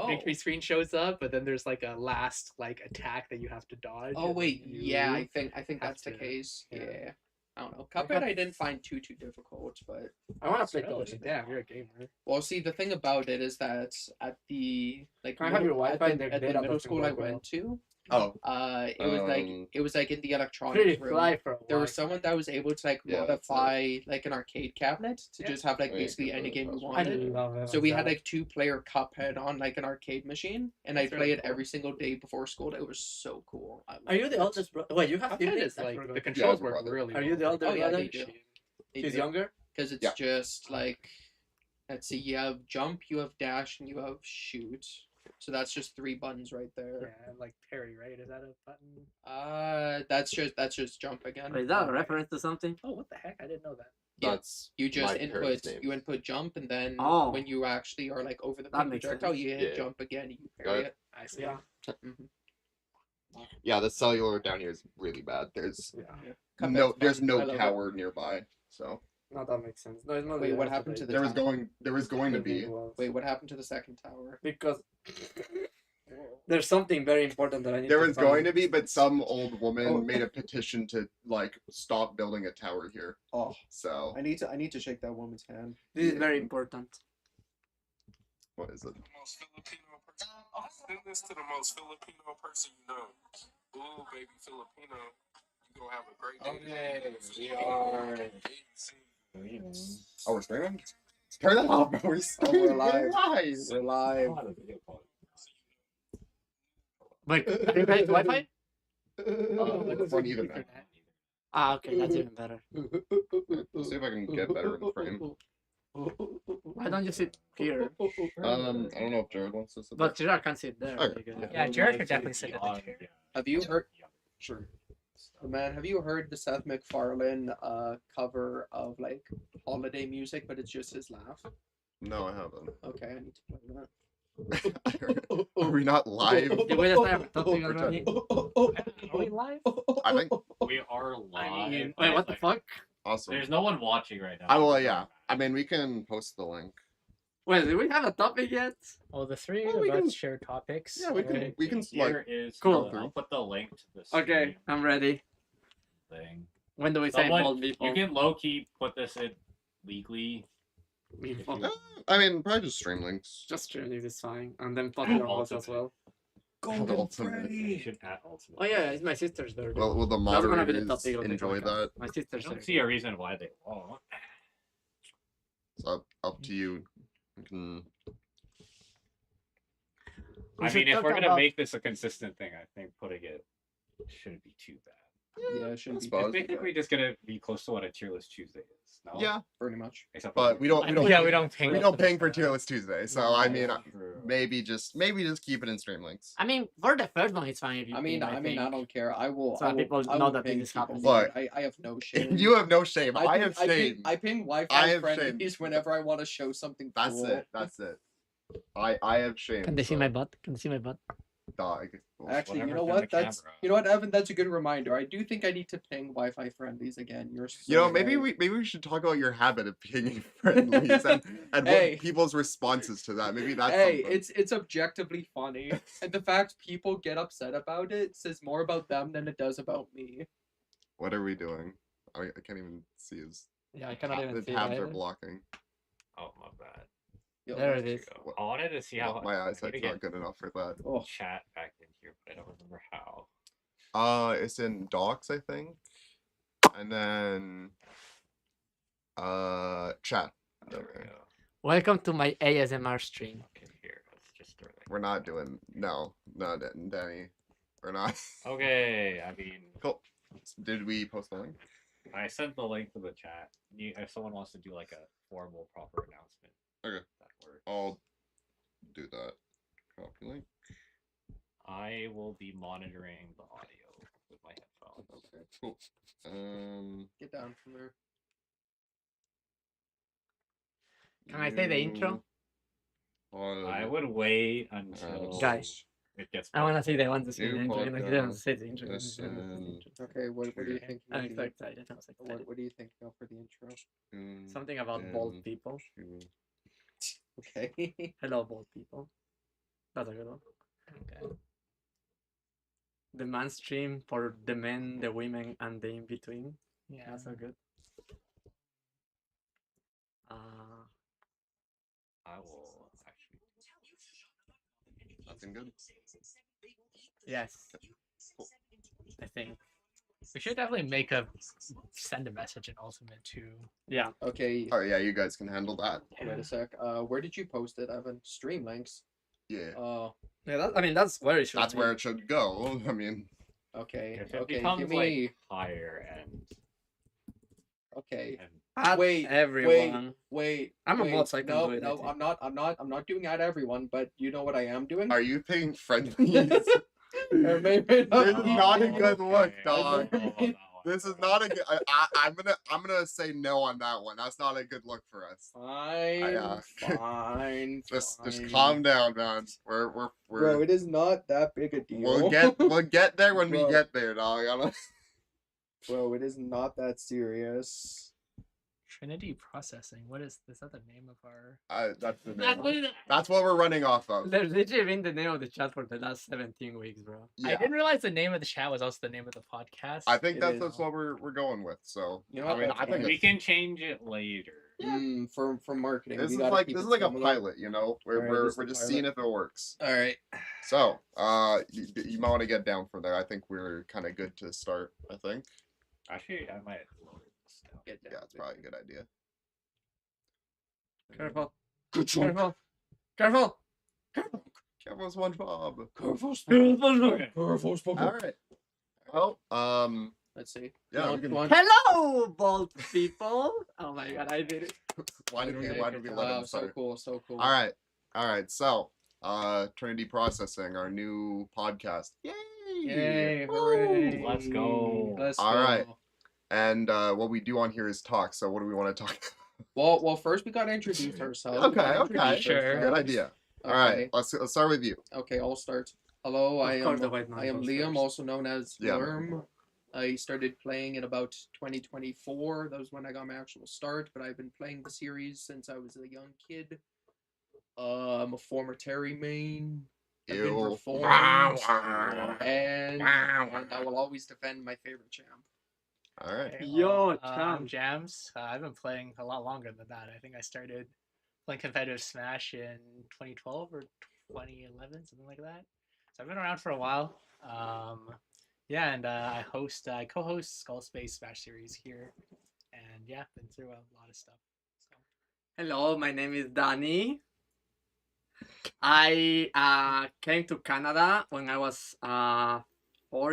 victory screen shows up, but then there's like a last like attack that you have to dodge. Oh and wait, you yeah, I think have that's the to- case. yeah. Yeah. I don't know. Cuphead I didn't find too difficult, but I want to play Really? those. Damn, you're a gamer. well, see, the thing about it is that at the like Can I have your at Wi-Fi? the, Their at the data middle doesn't school I work well. went to, Oh, it was like in the Pretty electronics room. fly for a There was Wi-Fi. someone that was able to like Yeah, that's modify like an arcade cabinet to Yeah. just have like Oh, yeah, basically good any for game you those. I wanted. love it. So we had like 2-player Cuphead on like an arcade machine, and I'd That's play really it cool. every single day before school. It was so cool. I Are you loved the it. oldest brother? Wait, you have Cuphead siblings? is I like forgot. the controls Yeah, work brother. really Are well. you the older Oh yeah, brother? they do. They He's do. younger? Because it's Yeah. just like, let's see, you have jump, you have dash, and you have shoot. So that's just 3 buttons right there. Yeah, like Perry, right? Is that a button? That's just jump again. Is that a reference to something? Oh, what the heck? I didn't know that. Yeah. That's You just my parents' names. input jump, and then Oh. when you actually are like over the That makes projectile, sense. you hit Yeah. jump again, you Got parry it. it. I see. Yeah. Mhm. Yeah, the cellular down here is really bad. There's Yeah. Cuphead's there's fun. I no love it. tower nearby. So No, that makes sense. No, it's not. Wait, what happened to the there was tower? going to be. Wait, what happened to the second tower? Because there's something very important that I need. There to was find. going to be, but some old woman Oh. made a petition to like stop building a tower here. Oh, So I need to shake that woman's hand. This is very important. what is it? Most Filipino person. Send this to the most Filipino person you know. Ooh, baby Filipino, you gonna have a great day. Okay, we are. Oh, we're streaming. Turn that off, bro. We're streaming. we're live. Live. We're live. Wait, are you paying Wi-Fi? It's on Ethernet. Ah, okay, that's even better. Let's see if I can get better in the frame. Why don't you sit here? I don't know if Jared wants to sit But Gerard can sit there. Okay. You can- Yeah, Jared could definitely sit at the chair. Have you heard? Sure. Man, have you heard the Seth MacFarlane cover of like holiday music, but it's just his laugh? No, I haven't. Okay, I need to play that. Are we not live? Did we just have a topic already? Are we live? I think We are live. mean, Wait, what the fuck? awesome. There's no one watching right now. I will. Yeah. I mean, we can post the link. Wait, do we have a topic yet? Well, the three Well, of we us can- share topics. Yeah, we can. right? We can Here like. is Cool. I'll put the link to this Okay, I'm ready. thing. When do we say Someone- bold people? You can low key put this in weekly. People. I mean, probably just stream links. Just stream this is fine. And then put your host as well. Golden Ultimate. You should add ultimate. Oh yeah, it's my sister's birthday. Will the That's gonna be the moderators topic of the enjoy podcast. that? My I sister's don't birthday. see a reason why they won't. It's up to you. You can. We I should mean, if talk we're gonna about- make this a consistent thing, I think putting it shouldn't be too bad. Yeah, it shouldn't I be suppose. It's basically just gonna be close to what a tier list Tuesday is. No? Yeah, pretty much. Except but we don't. We don't. Yeah, we don't ping. We don't ping for Tier List Tuesday, so I mean, True. maybe just keep it in stream links. I mean, for the first one, it's fine if you. I mean, ping, I think. don't care. I will. So I will, people I know will that ping this is people. happening. Look, I have no shame. You have no shame. I ping- have I shame. ping, I ping I Wi-Fi have friendlies shame. whenever I want to show something That's cool. it. That's it. I have shame. Can they see so, my butt? Can they see my butt? dog? Actually, you Whatever's know in the what? That's camera. you know what, Evan. That's a good reminder. I do think I need to ping Wi-Fi friendlies again. You're so You know, maybe right. we should talk about your habit of pinging friendlies and Hey. what people's responses to that. Maybe that's Hey, something. it's objectively funny, and the fact people get upset about it says more about them than it does about me. What are we doing? I can't even see his. Yeah, I cannot even The see tabs it are either. blocking. Oh my bad. Yo, There it is. I wanted to see how My I need eyesight's to not get good enough for that. Oh, chat back in here, but I don't remember how. It's in docs, I think, and then chat. There Okay. we go. Welcome to my ASMR stream. Okay, here. Let's just throw that. We're not doing no, Danny. We're not. Okay, I mean, Cool. Did we post the link? I sent the link to the chat. If someone wants to do like a formal, proper announcement, Okay. that works. I'll do that. Copy link. I will be monitoring the audio with my headphones. Okay. Cool. get down from there. Can I say the intro? I would wait until Guys. it gets. I want to see the one to see New the intro. You know, he doesn't say the intro. listen. Okay, what do you think? I'm so excited. I'm so excited. What do you think now for the intro? Something about bald people. Okay. Hello, bald people. That's a good one. Okay. The man stream for the men, the women, and the in between. Yeah. That's so good. I will actually. Nothing good. Yes. I think. We should definitely send a message in Ultimate too. Yeah. Okay, Oh yeah, you guys can handle that. wait a sec. Where did you post it, Evan? Stream links. Yeah, Yeah. That's where it should. that's be. where it should go. I mean, okay, If it okay. becomes Give me. like higher and Okay. Add Wait, everyone. Wait. I'm a wait. mod, so I can no, do no, anything. I'm not doing at everyone. But you know what I am doing? are you paying friendly? Or maybe This is not a good look, okay, dog. I don't know about that one. This is not a good. I'm gonna say no on that one. That's not a good look for us. Fine, fine, Just fine. calm down, man. Bro, We're it is not that big a deal. we'll get there when we Bro. get there, dog. Bro, it is not that serious. Trinity Processing. What is that the name of our? That's the name. That's what we're running off of. There's literally been the name of the chat for the last 17 weeks, bro. I Yeah, didn't realize the name of the chat was also the name of the podcast. I think It that's is. just what we're going with. So You know I what, mean, that's I think fine. We it's, can change it later. For marketing. this we is gotta like keep this is it like a similar. pilot, you know. Alright, We're this is we're the just pilot. seeing if it works. All right. So you might want to get down from there. I think we're kind of good to start. I think. Actually, I might lower this down. Get down. Yeah, it's probably a good idea. Careful. Good job. Careful. Careful. Careful, SpongeBob. Careful, Okay. Careful, All right. Well, Let's see. yeah, Come we on, can- come on. Hello, bold people. Oh my god, I did it. why did we Okay, let him wow, so start? cool, so cool. All right. So, Trinity Processing, our new podcast. Yay! Yay, Woo! hooray. Let's go. Let's All go. right. And what we do on here is talk. So, what do we want to talk? Well, first we gotta introduce ourselves. Okay, okay. Sure. Good idea. All right, let's start with you. Okay, I'll start. Hello, Of course the white man I am goes Liam, first. also known as Yeah. Worm. I started playing in about 2024. That was when I got my actual start, but I've been playing the series since I was a young kid. I'm a former Terry main. I've been Ew. reformed, and I will always defend my favorite champ. All right. Okay, Yo, I'm champ. Jams. I've been playing a lot longer than that. I think I started playing competitive Smash in 2012 or 2011, something like that. So I've been around for a while. Yeah, and I co-host Skull Space Smash series here, and yeah, been through a lot of stuff. So. Hello, my name is Danny. I came to Canada when I was 4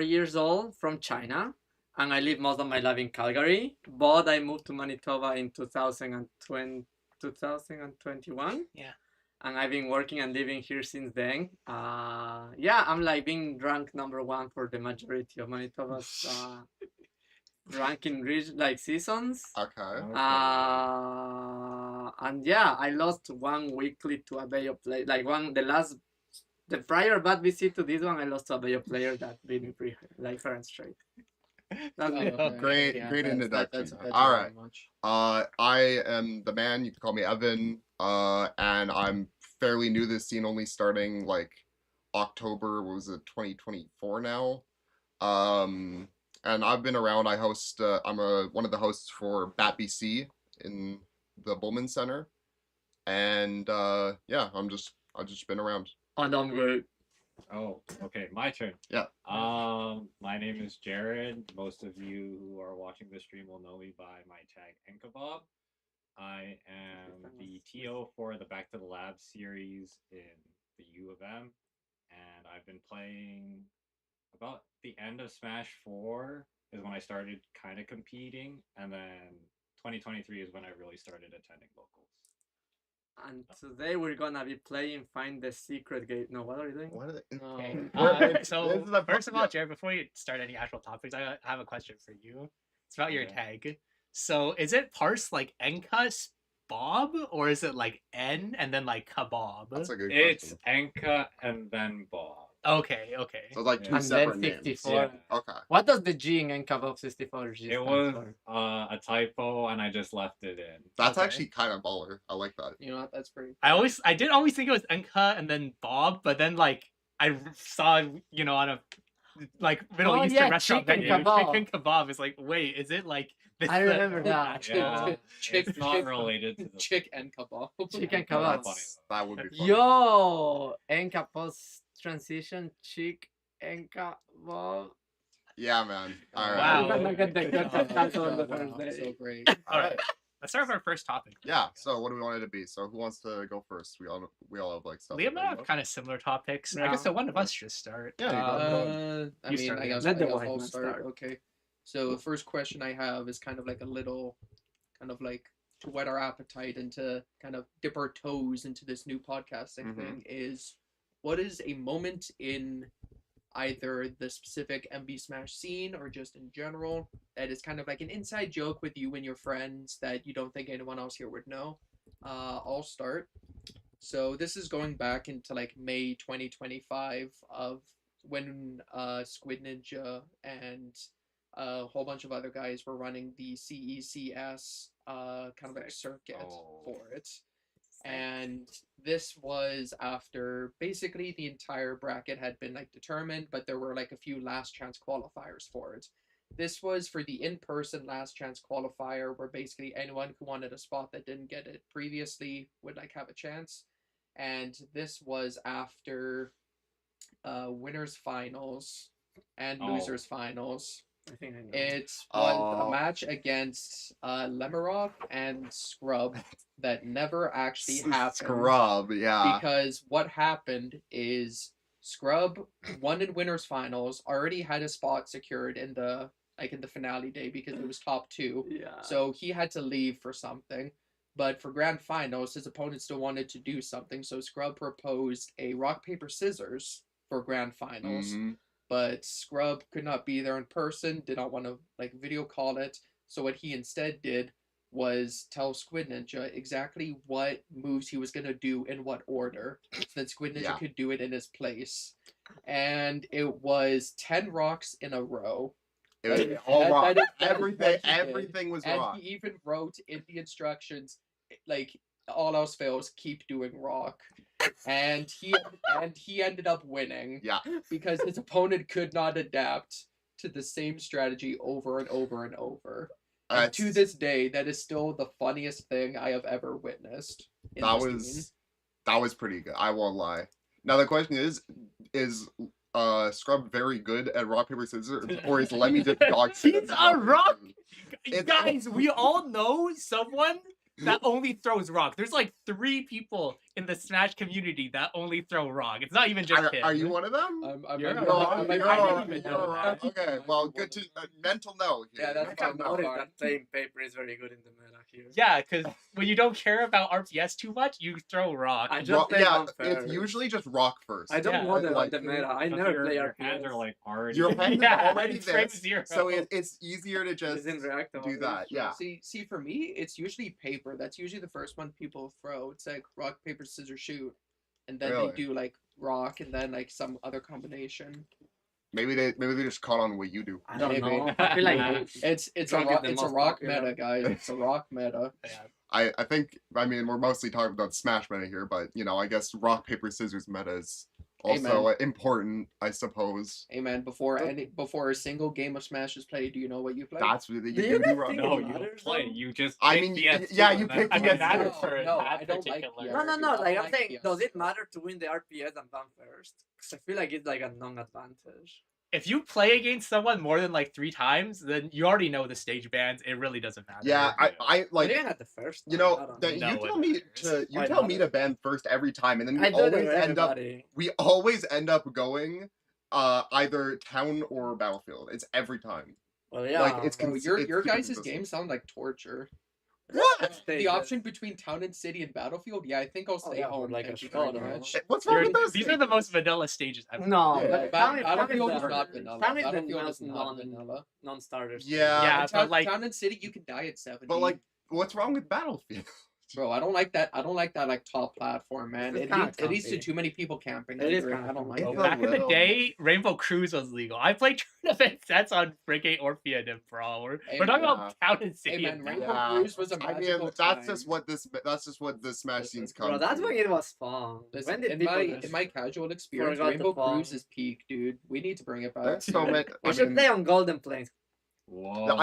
years old from China, and I lived most of my life in Calgary. But I moved to Manitoba in 2021. Yeah. And I've been working and living here since then. Yeah, I'm like being ranked #1 for the majority of Manitoba's ranking like seasons. Okay. And yeah, I lost one weekly to a Bayo player. Like the prior bad visit to this one, I lost to a Bayo player that beat me fair and straight. That's Oh, it. okay. Great introduction. All right. Much. I am the man. You can call me Evan. And I'm fairly new to this scene, only starting like October. What was it, 2024 now? And I've been around. I host. I'm one of the hosts for Bat BC in the Bullman Center, and yeah, I've just been around. And I'm good. Oh, okay, my turn. Yeah. My name is Jared. Most of you who are watching the stream will know me by my tag Enkabob. I am the TO for the Back to the Lab series in the U of M, and I've been playing about the end of Smash 4 is when I started kind of competing, and then 2023 is when I really started attending locals. And today we're gonna be playing Find the Secret Gate. No, what are you doing? What are they? Okay. This So is the first of all, yeah. Jared, before you start any actual topics, I have a question for you. It's about your Okay. tag. So is it parsed like Enka Bob, or is it like N and then like Kabob? That's a good It's question. Enka and then Bob. Okay. So it's like two And then separate 64. names. Yeah. Okay. What does the G in NCAP 64 G It stand was for? a typo, and I just left it in. That's Okay. actually kind of baller. I like that. You know what? That's pretty. I did always think it was Enka and then Bob, but then like I saw on a like Middle Oh, Eastern yeah, restaurant chicken menu, kebab. chicken kebab is like, wait, is it like this? I remember that. actual- Yeah, Chick- it's not chick- related to the. Chick and kebab. Chicken Oh, kebab. that's That would be funny. Yo, NCAP post transition chick NCAP. Yeah, man. All right. Wow. I'm gonna get the Good good job. that's on the Wow, first day. so great. All right, let's start with our first topic. Yeah. So what do we want it to be? So who wants to go first? We all have like stuff. Liam and I ready have kind of similar topics. I Yeah. guess so one of us should start. Yeah, you go. I You mean, start I again. guess, Let the I guess white I'll man start. start. Okay. So the first question I have is kind of like a little, kind of like to whet our appetite and to kind of dip our toes into this new podcasting Mhm. thing is, what is a moment in either the specific MB Smash scene or just in general that is kind of like an inside joke with you and your friends that you don't think anyone else here would know? I'll start. So this is going back into like May 2025 of when Squid Ninja and a whole bunch of other guys were running the CECS kind of like circuit Oh. for it. And this was after basically the entire bracket had been like determined, but there were like a few last chance qualifiers for it. This was for the in-person last chance qualifier, where basically anyone who wanted a spot that didn't get it previously would like have a chance. And this was after winners finals and Oh. losers finals. I think I know. It was Oh. a match against Lemarov and Scrub that never actually happened. Scrub. Yeah. Because what happened is Scrub won in winners finals, already had a spot secured in the finale day because it was top 2. Yeah. So he had to leave for something. But for grand finals, his opponent still wanted to do something. So Scrub proposed a rock, paper, scissors for grand finals. Mhm. But Scrub could not be there in person, did not want to like video call it. So what he instead did was tell Squid Ninja exactly what moves he was going to do in what order, so that Squid Ninja Yeah. could do it in his place. And it was 10 rocks in a row. It was That- all that- rock. that is what Everything. he did. Everything was And rock. he even wrote in the instructions, like, all else fails, keep doing rock. And he ended up winning. Yeah. Because his opponent could not adapt to the same strategy over and over and over. And to That's- this day, that is still the funniest thing I have ever witnessed. In that this game. was pretty good. I won't lie. Now the question is Scrub very good at rock paper scissors, or is Lemmy just dog shit at He's rock, a paper, rock. scissors? It's- Guys, we all know someone that only throws rock. There's like 3 people in the Smash community that only throw rock. It's not even just him. Are you one of them? I'm You're not- a I'm rock. not- You're I a didn't rock. even You're know a that. rock. Okay, well, good to mental note. Here. Yeah, that's I can fine. notice that playing paper is very good in the meta here. Yeah, because when you don't care about RPS too much, you throw rock. I just Rock, play yeah, unfair. it's usually just rock first. I don't Yeah. know Like, the meta. I Because never play your hands RPS. are like already. Your hand Yeah, is already it's there, frame 0. so it's easier to just It's interactive. do that. Yeah. See, for me, it's usually paper. That's usually the first one people throw. It's like rock, paper, scissors, shoot, and then Really? they do like rock, and then like some other combination. Maybe they just caught on what you do. I don't Maybe. know. I feel like It's a Drunk is rock, the it's a most rock popular. meta, guys. It's a rock meta. I think we're mostly talking about Smash meta here, but I guess rock paper scissors meta is also important, I suppose. Hey man, before a single game of Smash is played, do you know what you play? That's what Do you you do guys rock. think No, it you don't matters, play. though? You just. I pick mean, PS2 yeah, and you then- pick I PS2. mean, that No, is for no, that I don't like particular. PS2. No. I Like I'm like saying, PS2. does it matter to win the RPS and ban first? Because I feel like it's like a non-advantage. If you play against someone more than like 3 times, then you already know the stage bans. It really doesn't matter. Yeah, I Like, like even at the first. you time, I know don't that know you what tell me matters. you Why tell not? me to ban first every time, and then I we do always that end up everybody. going either town or battlefield. It's every time. Well, yeah. Like, it's Bro, cons- your it's your super guys' consistent. games sound like torture. What? The option between town and city and battlefield, yeah, I think I'll stay yeah, for home. like a Thank you shot, very huh? much. What's wrong You're- with those? these are the most vanilla stages ever. No, Yeah. but Battlefield Town is not vanilla. Town is the Battlefield is not non- vanilla. non-starters. Yeah. Yeah, And town, but like town and city, you can die at 70. But like, what's wrong with battlefield? Bro, I don't like that. I don't like that like top platform, man. It's It kinda leads, it leads to comfy. too many people camping. It is under kinda I don't like comfy. Bro, It's it. a back in the little. day, Rainbow Cruise was legal. I played tournament sets on freaking Orpheum, bro. Hey, We're talking yeah. about town and Hey city. man, and Rainbow that. Cruise was a I magical mean, time. that's just what the Smash scenes come Bro, that's to. when it was fun. Listen, When did in people my just in my casual experience, forgot the Rainbow Cruise fun? is peak, dude. We need to bring it back. There's so many. We I should mean, play on Golden Plains. Whoa.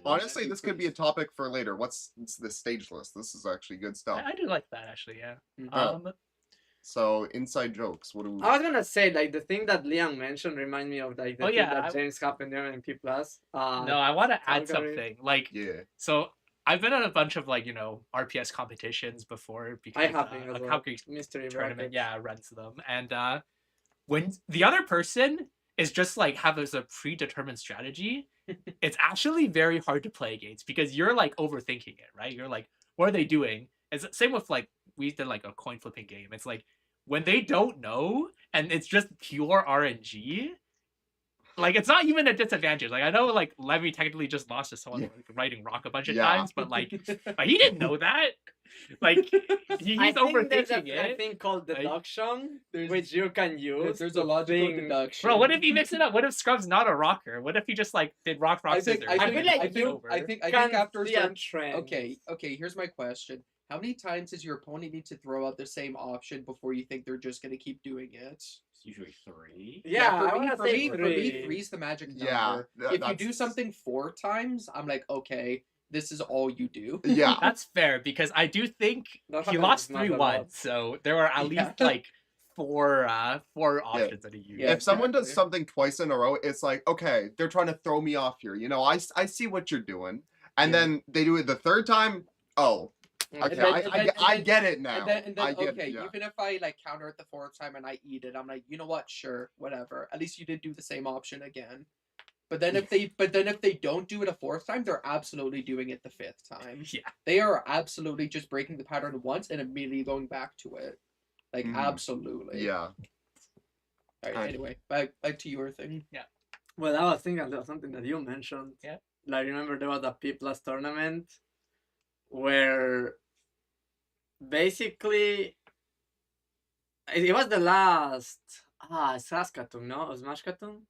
honestly, this could be a topic for later. What's the stage list? This is actually good stuff. I do like that actually, yeah. Mhm. So inside jokes. What do we? I was gonna say like the thing that Liam mentioned remind me of like the Oh, thing yeah, that I- James happened there in P Plus. No, I want to add Calgary. something. Like, Yeah. so I've been on a bunch of like RPS competitions before because I have been as a well. Calgary Mystery tournament, brackets. runs them, and when the other person is just like have as a predetermined strategy, it's actually very hard to play against because you're like overthinking it, right? You're like, what are they doing? It's the same with like we did like a coin flipping game. It's like when they don't know and it's just pure RNG. Like it's not even a disadvantage. Like I know like Levy technically just lost to someone Yeah. like, writing rock a bunch of Yeah. times, but like he didn't know that. Like he's I think there's overthinking a it. thing called Like, deduction, there's- which you can use. There's to a logical think- deduction. Bro, what if he mixed it up? What if Scrub's not a rocker? What if he just like did rock I scissors? think I feel think like I you- think I think I can think after a see a certain trend. okay, here's my question. How many times does your opponent need to throw out the same option before you think they're just gonna keep doing it? It's usually 3. Yeah, for I me, wanna for say me, for me, three. three's the magic number. Yeah, If you do that's- something 4 times, I'm like, okay, this is all you do. Yeah. That's fair because I do think That he happens lost not a 3-1, lot. so there were at Yeah. least like four options that he used. Yeah, If someone does exactly. something twice in a row, it's like, okay, they're trying to throw me off here. I see what you're doing. And Yeah. then they do it the third time. Oh, okay, then- I get it now. And then I get okay, yeah. even if I like counter it the 4th time and I eat it, I'm like, you know what? Sure, whatever. At least you did do the same option again. But then if they don't do it a 4th time, they're absolutely doing it the 5th time. Yeah. They are absolutely just breaking the pattern once and immediately going back to it. Like Mhm. absolutely. Yeah. Alright, I- anyway, back to your thing. Well, I was thinking of something that you mentioned. Yeah. Like, remember there was a P Plus tournament where basically it was the last Saskatoon, no? It was Mashkatoon?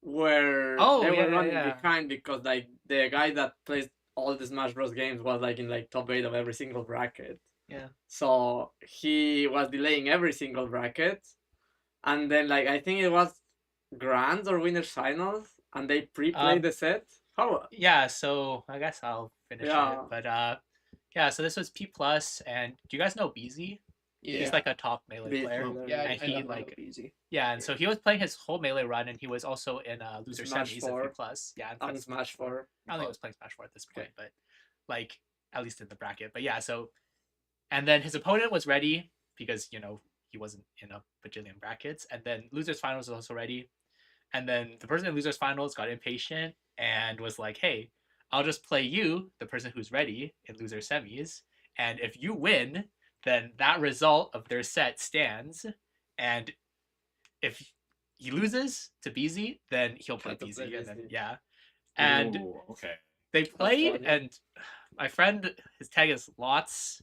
Where Oh, they yeah, were running yeah. behind because like the guy that plays all the Smash Bros games was like in like top 8 of every single bracket. Yeah. So he was delaying every single bracket. And then like I think it was Grands or Winners Finals and they pre-played the set. How Yeah, so I guess I'll finish Yeah. it. But yeah, so this was P plus, and do you guys know BZ? Yeah. He's like a top melee Beast player. Mode. yeah, and I he, love like, easy. Yeah, and so he was playing his whole melee run, and he was also in loser Smash semis in 4. P plus. Yeah, in on Smash 4. I don't think he was playing Smash 4 at this point, but like at least in the bracket. But yeah, so and then his opponent was ready because he wasn't in a bajillion brackets, and then losers finals was also ready, and then the person in losers finals got impatient and was like, "Hey, I'll just play you, the person who's ready in loser semis, and if you win, then that result of their set stands, and if he loses to BZ, then he'll play Have to BZ, play and then BZ. yeah." And Ooh, okay. they played, funny. and my friend, his tag is Lots,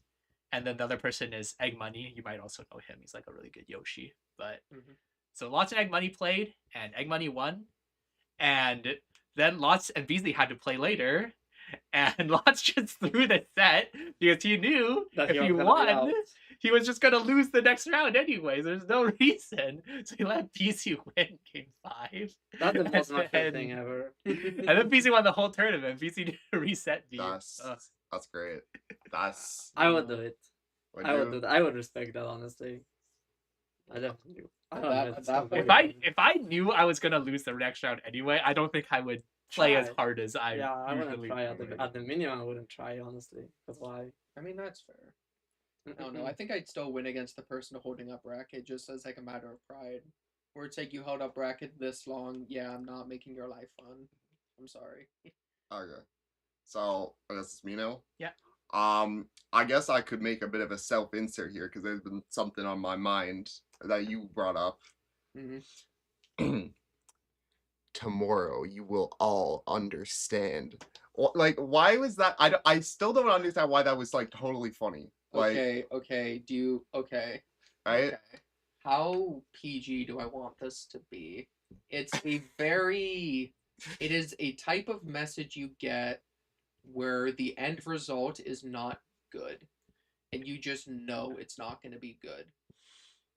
and then the other person is Egg Money. You might also know him. He's like a really good Yoshi. But Mhm. so Lots and Egg Money played, and Egg Money won. And then Lots and Beasley had to play later, and Lots just threw the set because he knew That if he he was gonna be won, out. he was just gonna lose the next round anyways. There's no reason. So he let BC win game 5. That's the most And my favorite then- thing ever. And then BC won the whole tournament. BC didn't reset B. That's great. That's I would do it. what I would you- do that. I would respect that honestly. I definitely do. I At don't that- know, at it's that so point- good. If I knew I was gonna lose the next round anyway, I don't think I would play as Try. hard as I Yeah, I wouldn't usually try would. at the minimum. I wouldn't try honestly. Because why? I mean, that's fair. I don't know. I think I'd still win against the person holding up bracket just as like a matter of pride. Where it's like you held up bracket this long, yeah, I'm not making your life fun. I'm sorry. Okay. So I guess it's me now. Yeah. I guess I could make a bit of a self insert here because there's been something on my mind that you brought up. Mm-hmm. tomorrow you will all understand. Like, why was that? I still don't understand why that was like totally funny. Like, Okay. Okay. right? How PG do I want this to be? It is a type of message you get where the end result is not good, and you just know it's not going to be good.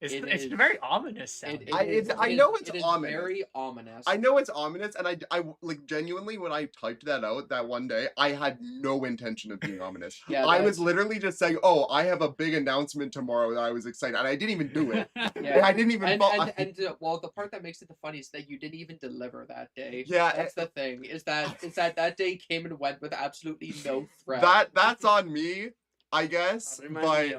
It's very ominous sounding. I know it's ominous. Very ominous. I know it's ominous, and I like genuinely when I typed that out that one day, I had no intention of being ominous. Yeah, I was literally just saying, "Oh, I have a big announcement tomorrow that I was excited," and I didn't even do it. Yeah. I didn't even. Well, the part that makes it the funniest is that you didn't even deliver that day. Yeah, that's the thing. Is that day came and went with absolutely no threat. That's on me, I guess. But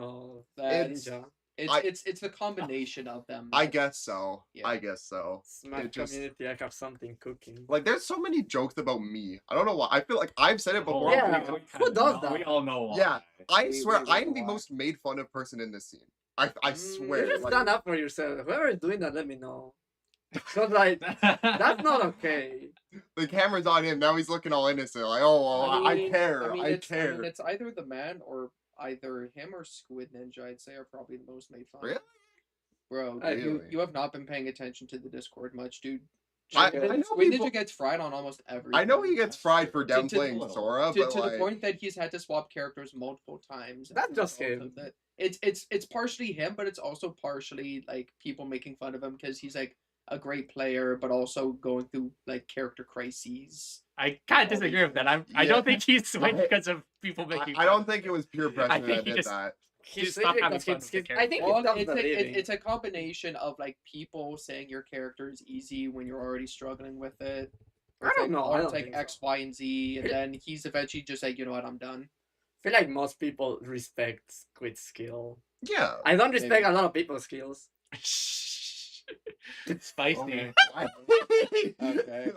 it's. It's the combination of them. I guess so. Yeah. I guess so. Smart community, I have something cooking. Like, there's so many jokes about me. I don't know why. I feel like I've said it before. Who does that? We all know why. Yeah, I swear we I'm know the why. most made fun of person in this scene. I swear. You just like, stand up for yourself. Whoever is doing that, let me know. Because like that's not okay. the camera's on him now. He's looking all innocent. Like, oh, I care. I care. It's either the man or either him or Squid Ninja. I'd say are probably the most made fun. Really? Bro, Really? you have not been paying attention to the Discord much, dude. I know Squid people- Ninja gets fried on almost everything. I know he gets fried for To- downplaying Sora, to but the like, point that he's had to swap characters multiple times. That's as a just result him. of that. It's partially him, but it's also partially like people making fun of him because he's like a great player, but also going through like character crises. I kind of disagree with that. I Yeah. don't think he switched because of people making. I don't think it was peer pressure I think that he did just- that. He's Maybe not having because fun with the he's- I think Well, it's it's, the living. it's a combination of like people saying your character is easy when you're already struggling with it. I don't know, I It's don't like think so. X, Y, and Z, and then he's eventually just like, you know what, I'm done. I feel like most people respect Squid's skill. Yeah. I don't respect Maybe. a lot of people's skills. Spicy. Okay.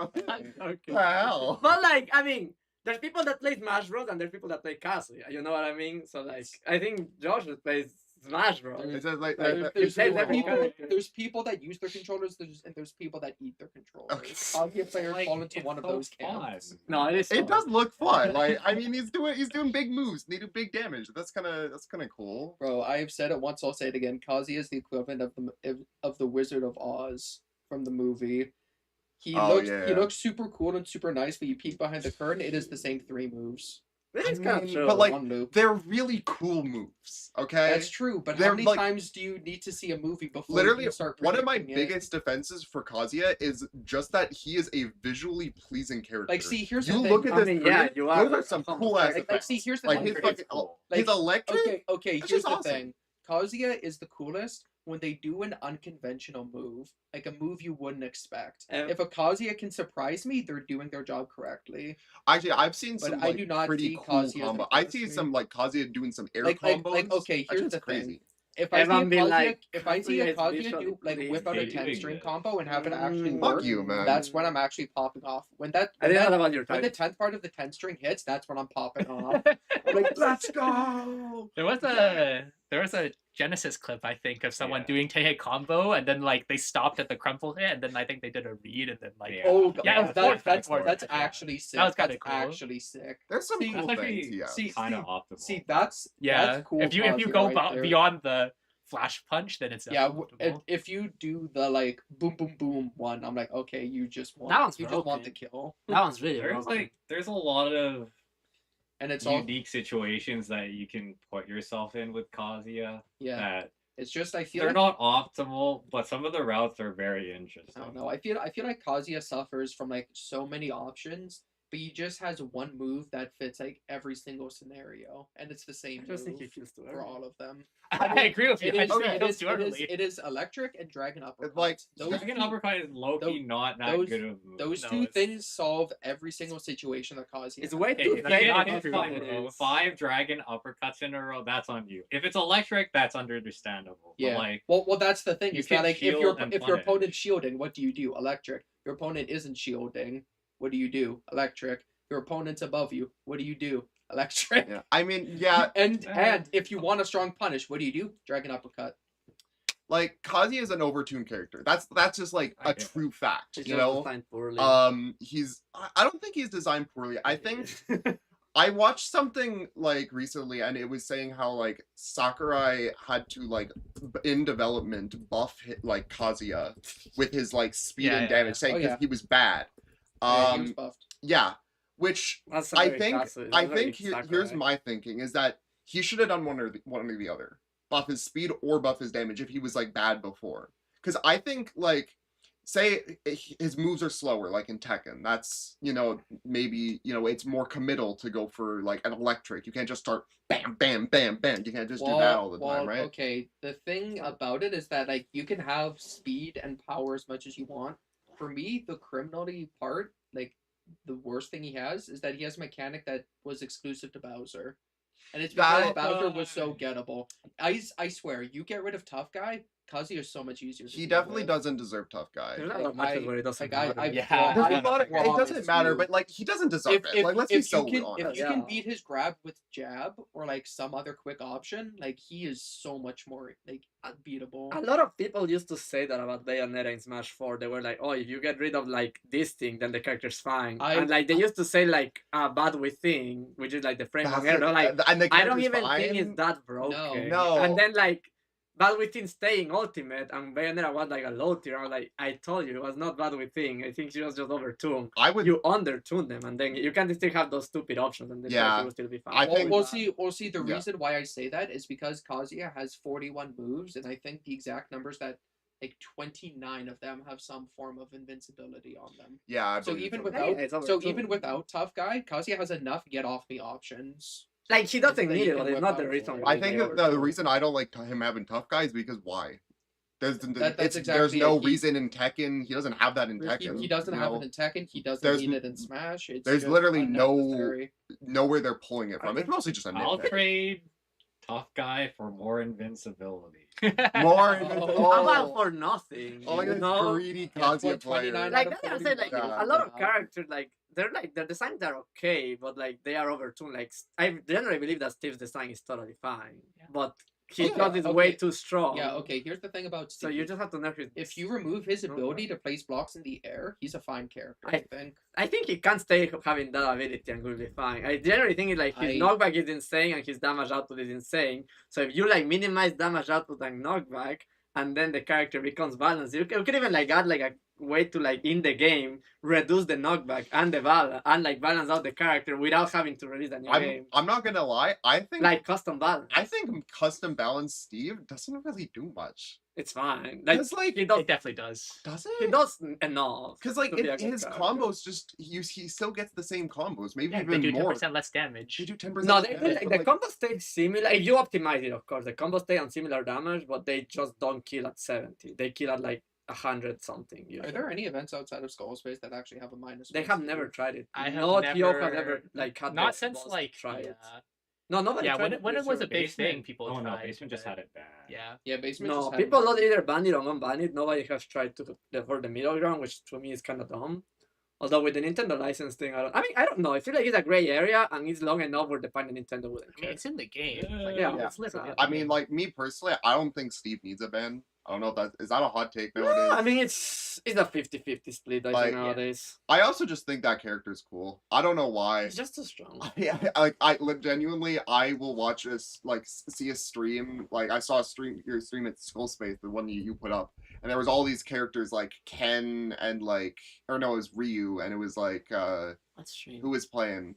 Okay. Wow. But like, I mean, there's people that play Smash Bros. And there's people that play Kazuya. You know what I mean? So like, I think Josh plays Smash Bros. It's just like, There's every people, character. there's people that use their controllers, and there's people that eat their controllers. Okay. Kaguya players Like, fall into it's one of so those fun. camps. No, it is. it fun. does look fun. Like, I mean, he's doing big moves. They do big damage. That's kind of cool. Bro, I've said it once, I'll say it again. Kazuya is the equivalent of the Wizard of Oz from the movie. He Yeah. looks super cool and super nice, but you peek behind the curtain, it is the same 3 moves. This is I kind of mean, true. but, like, One loop. They're really cool moves. Okay. That's true, but They're, how many like- times do you need to see a movie before Literally, you start one of my predicting it? biggest defenses for Kazuya is just that he is a visually pleasing character. Like, see, here's the you thing. look at I this. mean, yeah, curtain, you are. Those are some cool ass Like, effects. see, here's the Like thing. his It's fucking, cool. Like, his electric. Okay, That's here's just the awesome. thing. Kazuya is the coolest when they do an unconventional move, like a move you wouldn't expect. If a Kazuya can surprise me, they're doing their job correctly. Actually, I've seen But some I like do not pretty see cool Kazuya as combo. the I best see stream. some like Kazuya doing some air Like, combos. okay, That here's shit's the crazy. thing. If I see a Everyone be Kazuya, like, if I see a Kazuya is Kazuya visually do like whip out a pleasing. 10-string combo and have it actually Mm. Fuck work, you, man. that's when I'm actually popping off. When I didn't know about your when the type. 10th part of the 10-string hits, that's when I'm popping off. I'm like, let's go! There was a Genesis clip, I think, of someone Yeah. doing Teihei combo, and then like they stopped at the crumple hit, and then I think they did a read, and then like Yeah. Oh, Yeah, God, it was that's fourth, that's yeah. actually sick. That was kinda That's cool. actually sick. There's some See, cool that's things. actually- Yeah. See, Kind of optimal. see, that's yeah. cool. If you Kazuya go right there. beyond the flash punch, then it's Yeah, definitely optimal. if you do the like boom boom boom one, I'm like, okay, you just want That one's you just want the broken. kill, That one's really There's a lot of and it's all unique situations that you can put yourself in with Kazuya yeah. that It's just I feel they're like not optimal, but some of the routes are very interesting. I don't know. I feel like Kazuya suffers from like so many options, but he just has one move that fits like every single scenario, and it's the same I just think move he feels too for all of them. I agree with you. I just think it it feels is, too it is, early. it is electric and dragon uppercut. like, Dragon two, Uppercut is low-key not that those- good of a move. those No, two it's- things solve every single situation that Kazuya It's has. way Hey, too if If you you get hit through five, it, five dragon uppercuts in a row, that's on you. If it's electric, that's understandable. Yeah. But like, Well, that's the thing. You Is that can like if shield and your punish. opponent's shielding, what do you do? Electric. Your opponent isn't shielding. What do you do? Electric. Your opponent's above you. What do you do? Electric. Yeah. I mean, yeah. And if you want a strong punish, what do you do? Dragon uppercut. like Kazuya is an overtuned character. That's just like I a get true fact, It's you just know. designed poorly. I don't think he's designed poorly. I think I watched something like recently, and it was saying how like Sakurai had to like in development buff like Kazuya with his like speed Yeah, and yeah, damage, yeah. saying Oh, because yeah. he was bad. Yeah, he was Um, buffed. yeah, which That's I very think Kazu, I that's very think here's Sakurai. my thinking is that he should have done one or the other, buff his speed or buff his damage if he was like bad before. Because I think like say his moves are slower like in Tekken, that's maybe it's more committal to go for like an electric. You can't just start bam bam bam bam. You can't just do that all the time, right? Okay. The thing about it is that like you can have speed and power as much as you want. For me, the criminality part, like the worst thing he has is that he has a mechanic that was exclusive to Bowser. And it's because That- Bowser was so gettable. I swear, you get rid of Tough Guy, Kazuya is so much easier to He deal definitely with. doesn't deserve tough guy. There's a Like, lot of matches I- where it doesn't like, matter. I've Yeah, brought- There's a I've lot of, promise it doesn't matter, you, but like he doesn't deserve it. Like let's be so honest. if you can Yeah. beat his grab with jab or like some other quick option, like he is so much more like unbeatable. A lot of people used to say that about Bayonetta in Smash 4. They were like, oh, if you get rid of like this thing, then the character's fine. And like they used to say like Bad Within, which is like the frame That's on error. it. Like And the I don't character's even fine. think it's that broken. No. And then like Bad Within staying ultimate and Bayonetta was like a low tier. I was like, I told you it was not Bad Within. I think she was just overtuned. I would. You undertune them, and then you can still have those stupid options, and the Yeah. character will still be fine. I think- We'll see. The Yeah. reason why I say that is because Kazuya has 41 moves, and I think the exact numbers that like 29 of them have some form of invincibility on them. Yeah. I So believe even so. without, Yeah, it's so overtuned. even without Tough Guy, Kazuya has enough get off me options. Like he doesn't that need you it, can but it's whip not the out reason. for. why I he's, think like, that the overtuned. reason I don't like him having tough guys because why? There's That's exactly there's no it. reason in Tekken. He doesn't have that in He Tekken. doesn't you have know? it in Tekken. He doesn't There's need it in Smash. It's there's just literally no- unnecessary. Know where they're pulling it from. It's mostly just a I'll nitpick. trade tough guy for more invincibility. More. Oh. How about for nothing? Oh, look you at this know? greedy Yeah, Kazuya point player. 29 Like out of that's what I said, like 40. Yeah. a lot of Yeah. characters, like they're like their designs are okay, but like they are overtuned. Like I generally believe that Steve's design is totally fine, Yeah. but his Okay, plot is way okay. too strong. Yeah, okay, here's the thing about So Steve. you just have to nerf his. If you remove his No, ability to place blocks in the air, he's a fine character, I- I think. I think he can stay having that ability and will be fine. I generally think it's like his I- knockback is insane and his damage output is insane. So if you like minimize damage output and knockback, and then the character becomes balanced, you could even like add like a way to like in the game reduce the knockback and the balance and like balance out the character without having to release a new game. I'm not gonna lie. I think Like custom balance. I think custom balance Steve doesn't really do much. It's fine. Like Because like he does. It definitely does. does He it? does enough. Because like to be a good his character. combos just he still gets the same combos, maybe Yeah, they even do more. 10% less damage. They do 10%. No, they, damage, like, but, the combos stay similar. If you optimize it, of course, the combos stay on similar damage, but they just don't kill at 70. They kill at like 100 something. Are Usually. there any events outside of Skull Space that actually have a minus? They one have Steve? never tried it. I have no never, TO has ever like had not the since balls to like try the, it. No, nobody yeah, tried when it was a basement, basement. people Oh no, tried. basement just but- had it bad. Yeah. Yeah, basement. No, just had people one. not either ban it or unban it. Nobody has tried to for the middle ground, which to me is kind of dumb. Although with the Nintendo license thing, I don't know. I feel like it's a gray area and it's long enough where the final Nintendo wouldn't I mean, care. it's in the game. Yeah. Like, Yeah. it's literally. in I the I mean, game. like me personally, I don't think Steve needs a ban. I don't know if that is that a hot take No, nowadays. I mean it's a 50-50 split. I Like, think yeah. nowadays. I also just think that character's cool. I don't know why. It's just too strong. Genuinely, I will watch this, like, see a stream. Like, I saw your stream at Skull Space, the one you put up, and there was all these characters like Ken and like, or no, it was Ryu, and it was like, That's true. who was playing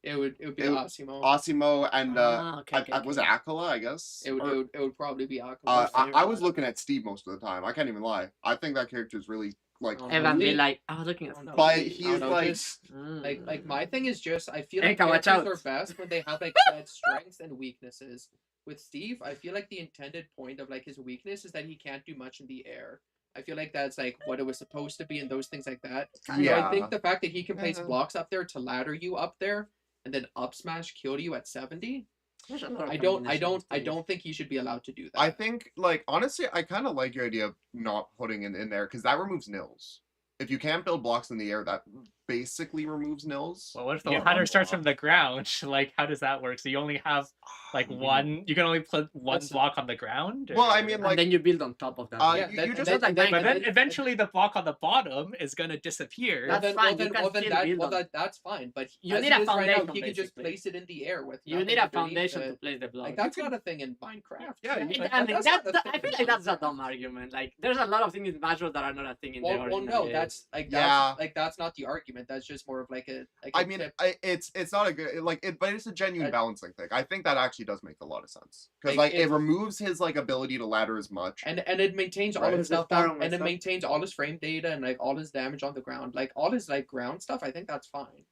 It would be It- Asimo. Osimo and Okay, was it Akala? I guess. It would, Or- it would probably be Aqua. I was looking at Steve most of the time. I can't even lie. I think that character is really like. And then Really? be like, I was looking at. No, But I he don't is know, like. just- like my thing is just I feel like Erika, watch characters out. are best when they have like set strengths and weaknesses. With Steve, I feel like the intended point of like his weakness is that he can't do much in the air. I feel like that's like what it was supposed to be and those things like that. So Yeah. I think the fact that he can place Yeah. blocks up there to ladder you up there and then up smash kill you at 70. There's a lot of I combinations, Steve. don't think he should be allowed to do that. I think, like, honestly, I kind of like your idea of not putting it in there because that removes nils. If you can't build blocks in the air, that basically removes nils. Well, what if the Yeah, ladder one starts block. from the ground? Like, how does that work? So you only have like You can- one. You can only put one That's- block on the ground. Well, I or- mean, And like, then you build on top of that. Yeah, you that- just and Just like then- but and then then- eventually the block on the bottom is gonna disappear. That's fine, you can still build on. That's fine. But You as need it a is right now, foundation, he can just basically. place it in the air with. You nothing need a underneath foundation it. to place the block. Like that's not a thing in Minecraft. Yeah, you I can- mean, that's not a I thing feel in like that's a Minecraft. dumb argument. Like, there's a lot of things in Smash Bros that are not a thing in the Well, original no, game. that's like Yeah. that's not the argument. That's just more of like a. Like I a mean, tip. it's not a good like it, but it's a genuine I- balancing thing. I think that actually does make a lot of sense because Like, like it it- removes his like ability to ladder as much. and it maintains all Right. his The stuff star down, on my and it stuff. maintains all his frame data and like all his damage on the ground, like all his like ground stuff. I think that's fine.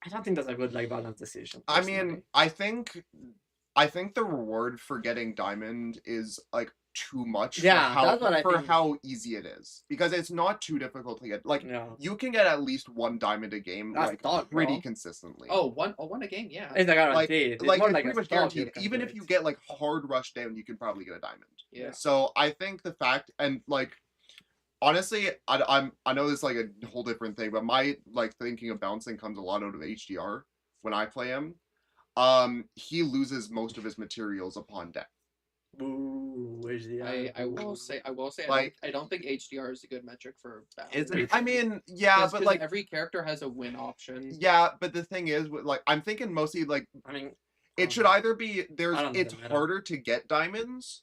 I don't think that's a good like balance decision. I personally. mean, I think the reward for getting diamond is like too much Yeah, for that's what I think. how easy it is because it's not too difficult to get. Like no, you can get at least one diamond a game That's like dog, pretty bro. consistently. One a game, yeah. it's a like guarantee. It's like more it's like pretty a much stock guaranteed. you can Even do if you it. get like hard rush down, you can probably get a diamond. Yeah. So I think the fact and like honestly, I know this is like a whole different thing, but my like thinking of bouncing comes a lot out of HDR when I play him. He loses most of his materials upon death. Boo, where's the I will say Like- I don't think HDR is a good metric for balance. Is it? I mean, yeah, but like every character has a win option. yeah, but the thing is, like I'm thinking mostly like I mean, it should either be there's I don't know it's the meta. harder to get diamonds,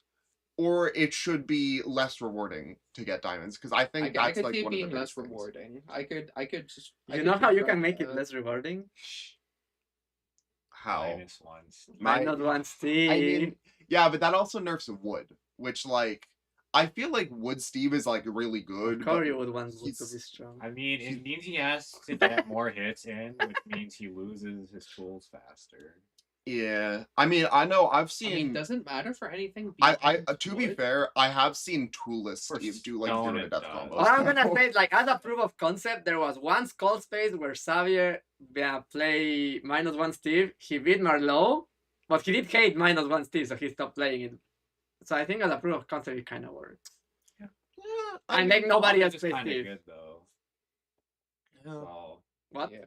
or it should be less rewarding to get diamonds because I think I that's could like see it one of the being less biggest things. rewarding. I could just. I you could know how you just can run, make it less rewarding? How? -1. My- Minus one Steve. I mean, yeah, but that also nerfs wood, which like I feel like Wood Steve is like really good. but Corey would want Wood to he's- be strong. I mean, it means he has to get more hits in, which means he loses his tools faster. Yeah, I mean, I know I've I seen. mean, doesn't matter for anything. I beyond to be wood. fair, I have seen toolless For Steve do like stone 0 to it death does. combos. What I'm gonna say is, like, as a proof of concept, there was one skull space where Xavier play -1 Steve. He beat Marlowe, but he did hate -1 Steve, so he stopped playing it. So I think as a proof of concept, it kind of works. Yeah, And then nobody else It's plays kind of Steve. good though. yeah. So, What? Yeah.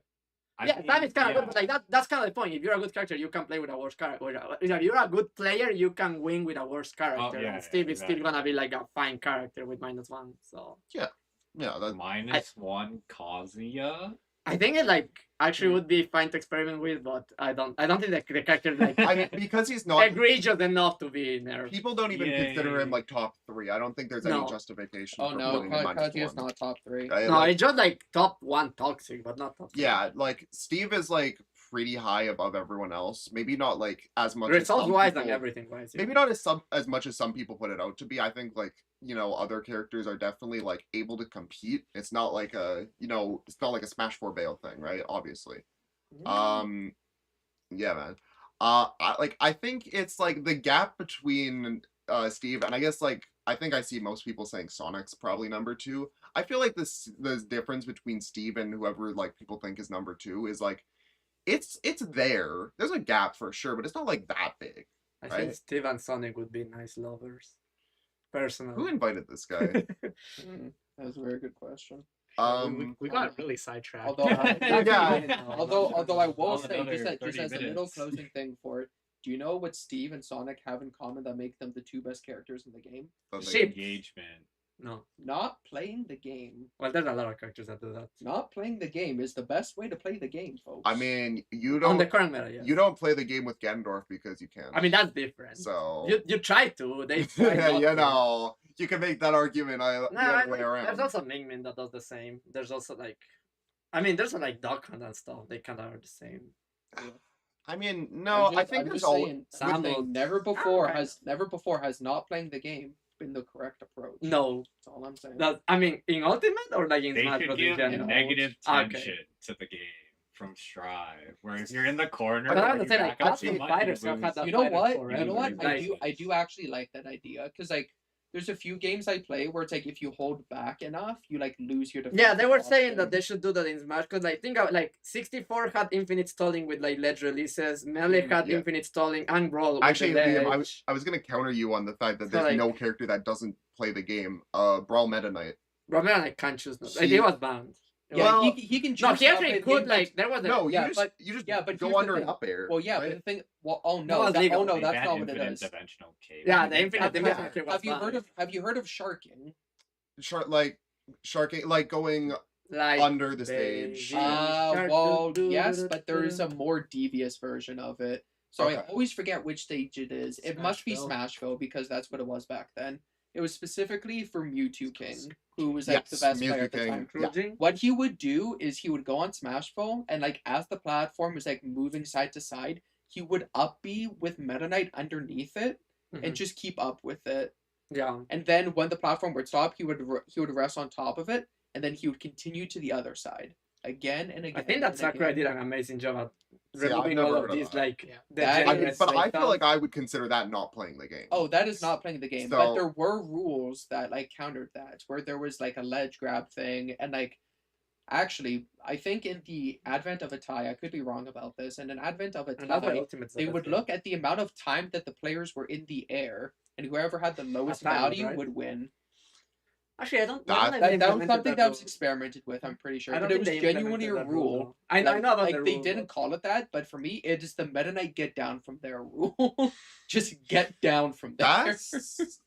Yeah, that is kind of yeah. good, but like that's kind of the point. If you're a good character, you can play with a worse character. If you're a good player, you can win with a worse character. yeah, And Steve yeah, is still gonna be like a fine character with -1. So Yeah, that, -1 Kazuya. I think it like actually would be fine to experiment with, but I don't think the character like I mean, because he's not. egregious enough to be nerfed. People don't even consider him Yay. like top 3. I don't think there's No. any justification. Oh for no, putting him Kazuya's -1. not top 3. Right? No, Like, it's just like top 1 toxic, but not top 3. yeah, like Steve is like pretty high above everyone else. Maybe not like as much. as Results some wise people- and everything wise. Maybe not as much as some people put it out to be. I think like other characters are definitely like able to compete. It's not like a it's not like a Smash 4 Bale thing, right? Obviously. Yeah, man. I think it's like the gap between Steve and I guess like I think I see most people saying Sonic's probably number 2. I feel like the difference between Steve and whoever like people think is number 2 is like it's there. There's a gap for sure, but it's not like that big. I think right? Steve and Sonic would be nice lovers. Personally. Who invited this guy? That was a very good question. We got really sidetracked. Although Yeah. although I will All say another just 30 as a little minutes. closing thing for it, do you know what Steve and Sonic have in common that make them the 2 best characters in the game? Shit. Engagement. No. Not playing the game. Well, there's a lot of characters that do that. Not playing the game is the best way to play the game, folks. I mean, you On don't the current meta, yes. you don't play the game with Ganondorf because you can. I mean, that's different. so You try to. They try not you to. know, you can make that argument the No, other way around. there's also Mingmin that does the same. There's also like, I mean, there's like Duck Hunt and stuff. They kind of are the same. I mean, no, I think I'm there's just all. saying, Samuel- never before has not playing the game been the correct approach. No, That's all I'm saying. that I mean, in Ultimate or like in They Smash should Bros. in give general. negative Okay. tension to the game from Strive, where if you're in the corner, But I and have to you say, like, back up Ultimate so much, Fighters you have had lose. that You know fighter what? forever. You know what? Like, I do actually like that idea because like there's a few games I play where it's like if you hold back enough, you like lose your defense. Yeah, they were saying that they should do that in Smash because I think like 64 had infinite stalling with like ledge releases, Melee had Yeah. infinite stalling, and Brawl with Actually, the Liam, ledge. I was gonna counter you on the fact that So, there's like- no character that doesn't play the game. Brawl Meta Knight. Bro, man, I can't choose. No. Like, He- it was banned. Yeah, Well, he can choose. No, he to actually upgrade could game, but- like there was a No, Yeah, you but just but here's go the under thing. and up air. Well, yeah, right? but the thing. Well, oh That no, was legal. oh no, They that's banned not what it infinite does. dimensional cable. yeah, Have the you- infinite have you- dimensional cable was Have you heard of sharking? Sharking, like going like under the stage. baby shark, Well, doo, doo, yes, doo, but there doo, is doo. a more devious version of it. So I Okay. always forget which stage it is. It must be Smashville. Smashville because that's what it was back then. It was specifically for Mewtwo King, who was like the Yes, best player Mewtwo at the King. time. Yeah. Cruising. What he would do is he would go on Smashville and like as the platform was like moving side to side, he would up B with Meta Knight underneath it Mhm. and just keep up with it. Yeah. And then when the platform would stop, he would rest on top of it, and then he would continue to the other side again and again. I think that and Sakurai again. did an amazing job at See, I've removing never all heard of of these that. like Yeah. That degenerate is- But I like feel like I would consider that not playing the game. Oh, that is not playing the game. But So- there were rules that like countered that, where there was like a ledge grab thing, and like actually, I think in the advent of a tie, I could be wrong about this. In an advent of a and that's why tie, Ultimate's the they best would game. look at the amount of time that the players were in the air, and whoever had the lowest time, value right? would win. Actually, I don't. That- I don't know if That they was implemented something that was rule. experimented with, I'm pretty sure. I But don't it was think they genuinely a implemented that rule, rule. though. I know about like the they rule, didn't but- call it that, but for me, it is the Meta Knight get down from there rule. Just get down from there.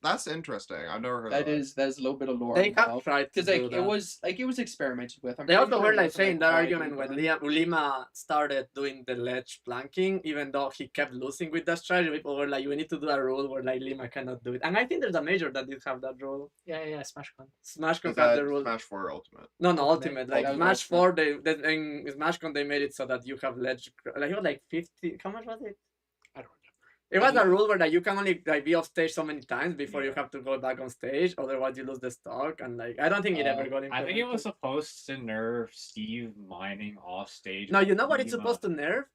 That's interesting. I've never heard That of that. is that's a little bit of lore. They have tried to Because do like that. it was experimented with. I'm They pretty also sure were it like wasn't, saying that widely argument when done. Lima started doing the ledge planking, even though he kept losing with that strategy, people were like, "You need to do a rule where like Lima cannot do it." And I think there's a major that did have that rule. Yeah, Smash Con. Smash Is Con had that the rule. Smash 4 Ultimate? No, Ultimate? Ultimate. Like That was Smash Ultimate. 4, in Smash Con they made it so that you have ledge. Like it was like 50. How much was it? I don't remember. It was a rule where like you can only like be off stage so many times before you Yeah. have to go back on stage, otherwise you lose the stock. And like I don't think it ever got implemented. I think it was supposed to nerf Steve mining off stage. No, with you know what it's Lima. supposed to nerf?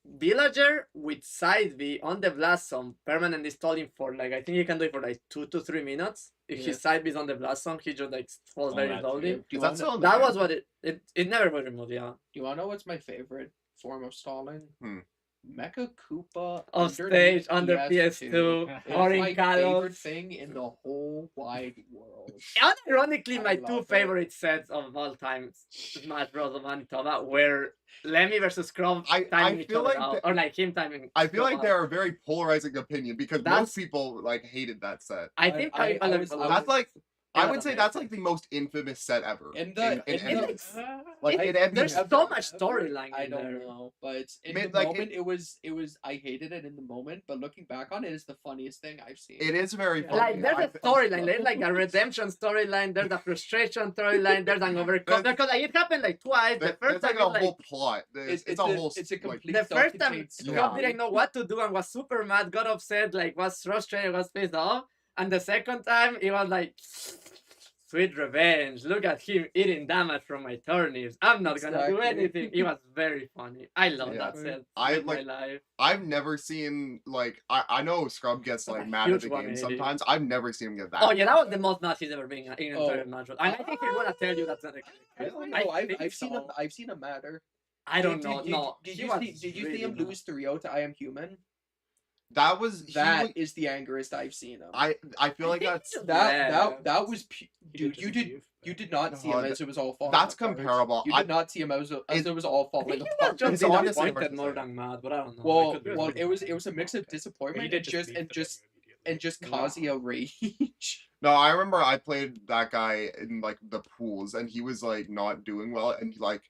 Villager with side B on the blast zone, permanently stalling for like I think you can do it for like 2 to 3 minutes. If Yeah. his side B is on the blast zone, he just like falls Oh, very that's slowly. weird. Do you Is that want still in the That game? was what it never was removed. Yeah. Do you want to know what's my favorite form of stalling? Hmm. Mecha Koopa Off underneath stage under PS2 It's or my in favorite Kalos. thing in the whole wide world. Unironically, I my love two it. favorite sets of all time Smash Bros. Of Manitoba were Lemmy versus Scrub I timing each feel other like out, the- or like him timing. I feel Scrub like out. they're a very polarizing opinion because That's- most people like hated that set. I think I I was- That's like I Yeah, would say okay. that's like the most infamous set ever. In the- in in the- NBAs. Uh, Like I- in NBAs. there's Ever- so much ever? storyline I in don't there. know, but in Made, the like, moment, it was I hated it in the moment, but looking back on it, it's the funniest thing I've seen. It is very Yeah. funny. Like there's I a storyline, there's like a redemption storyline, there's a frustration storyline, there's an overcome because like, it happened like twice. The first There's like time a it, whole plot. It's a whole it's a like, complete the first time self-contained Scrub story. didn't know what to do and was super mad, got upset, like was frustrated, was pissed off. And the second time it was like sweet revenge. Look at him eating damage from my turnips. I'm not gonna do Exactly. anything. It was very funny. I love Yeah. that set. I with my like- life. I've never seen like I know Scrub gets That's like a mad at huge the game 180. sometimes. I've never seen him get that. Oh yeah, that was the most mad he's ever been in an Oh. entire match. And I think he's gonna tell you that's not the case. Really? I No, think I've seen him. so. I've seen him matter. I don't Did- know. Did, No, did he you was see? Did you really see him mad. lose 3-0 to I Am Human? That was That is the angriest I've seen him. I feel like think that's he's that Yeah. that was he dude. just You did leave, you but- did not see him God, as it was all falling. that's apart. comparable. You I- did not see him as It- it was all I falling think he was apart. just It's honestly hard disappointed to more say. than mad, but I don't know. I Well, could be well, wrong. it was a mix of But he disappointment did and just leave and the just venue immediately. and just Wow. Kazuya rage. No, I remember I played that guy in like the pools and he was like not doing well and like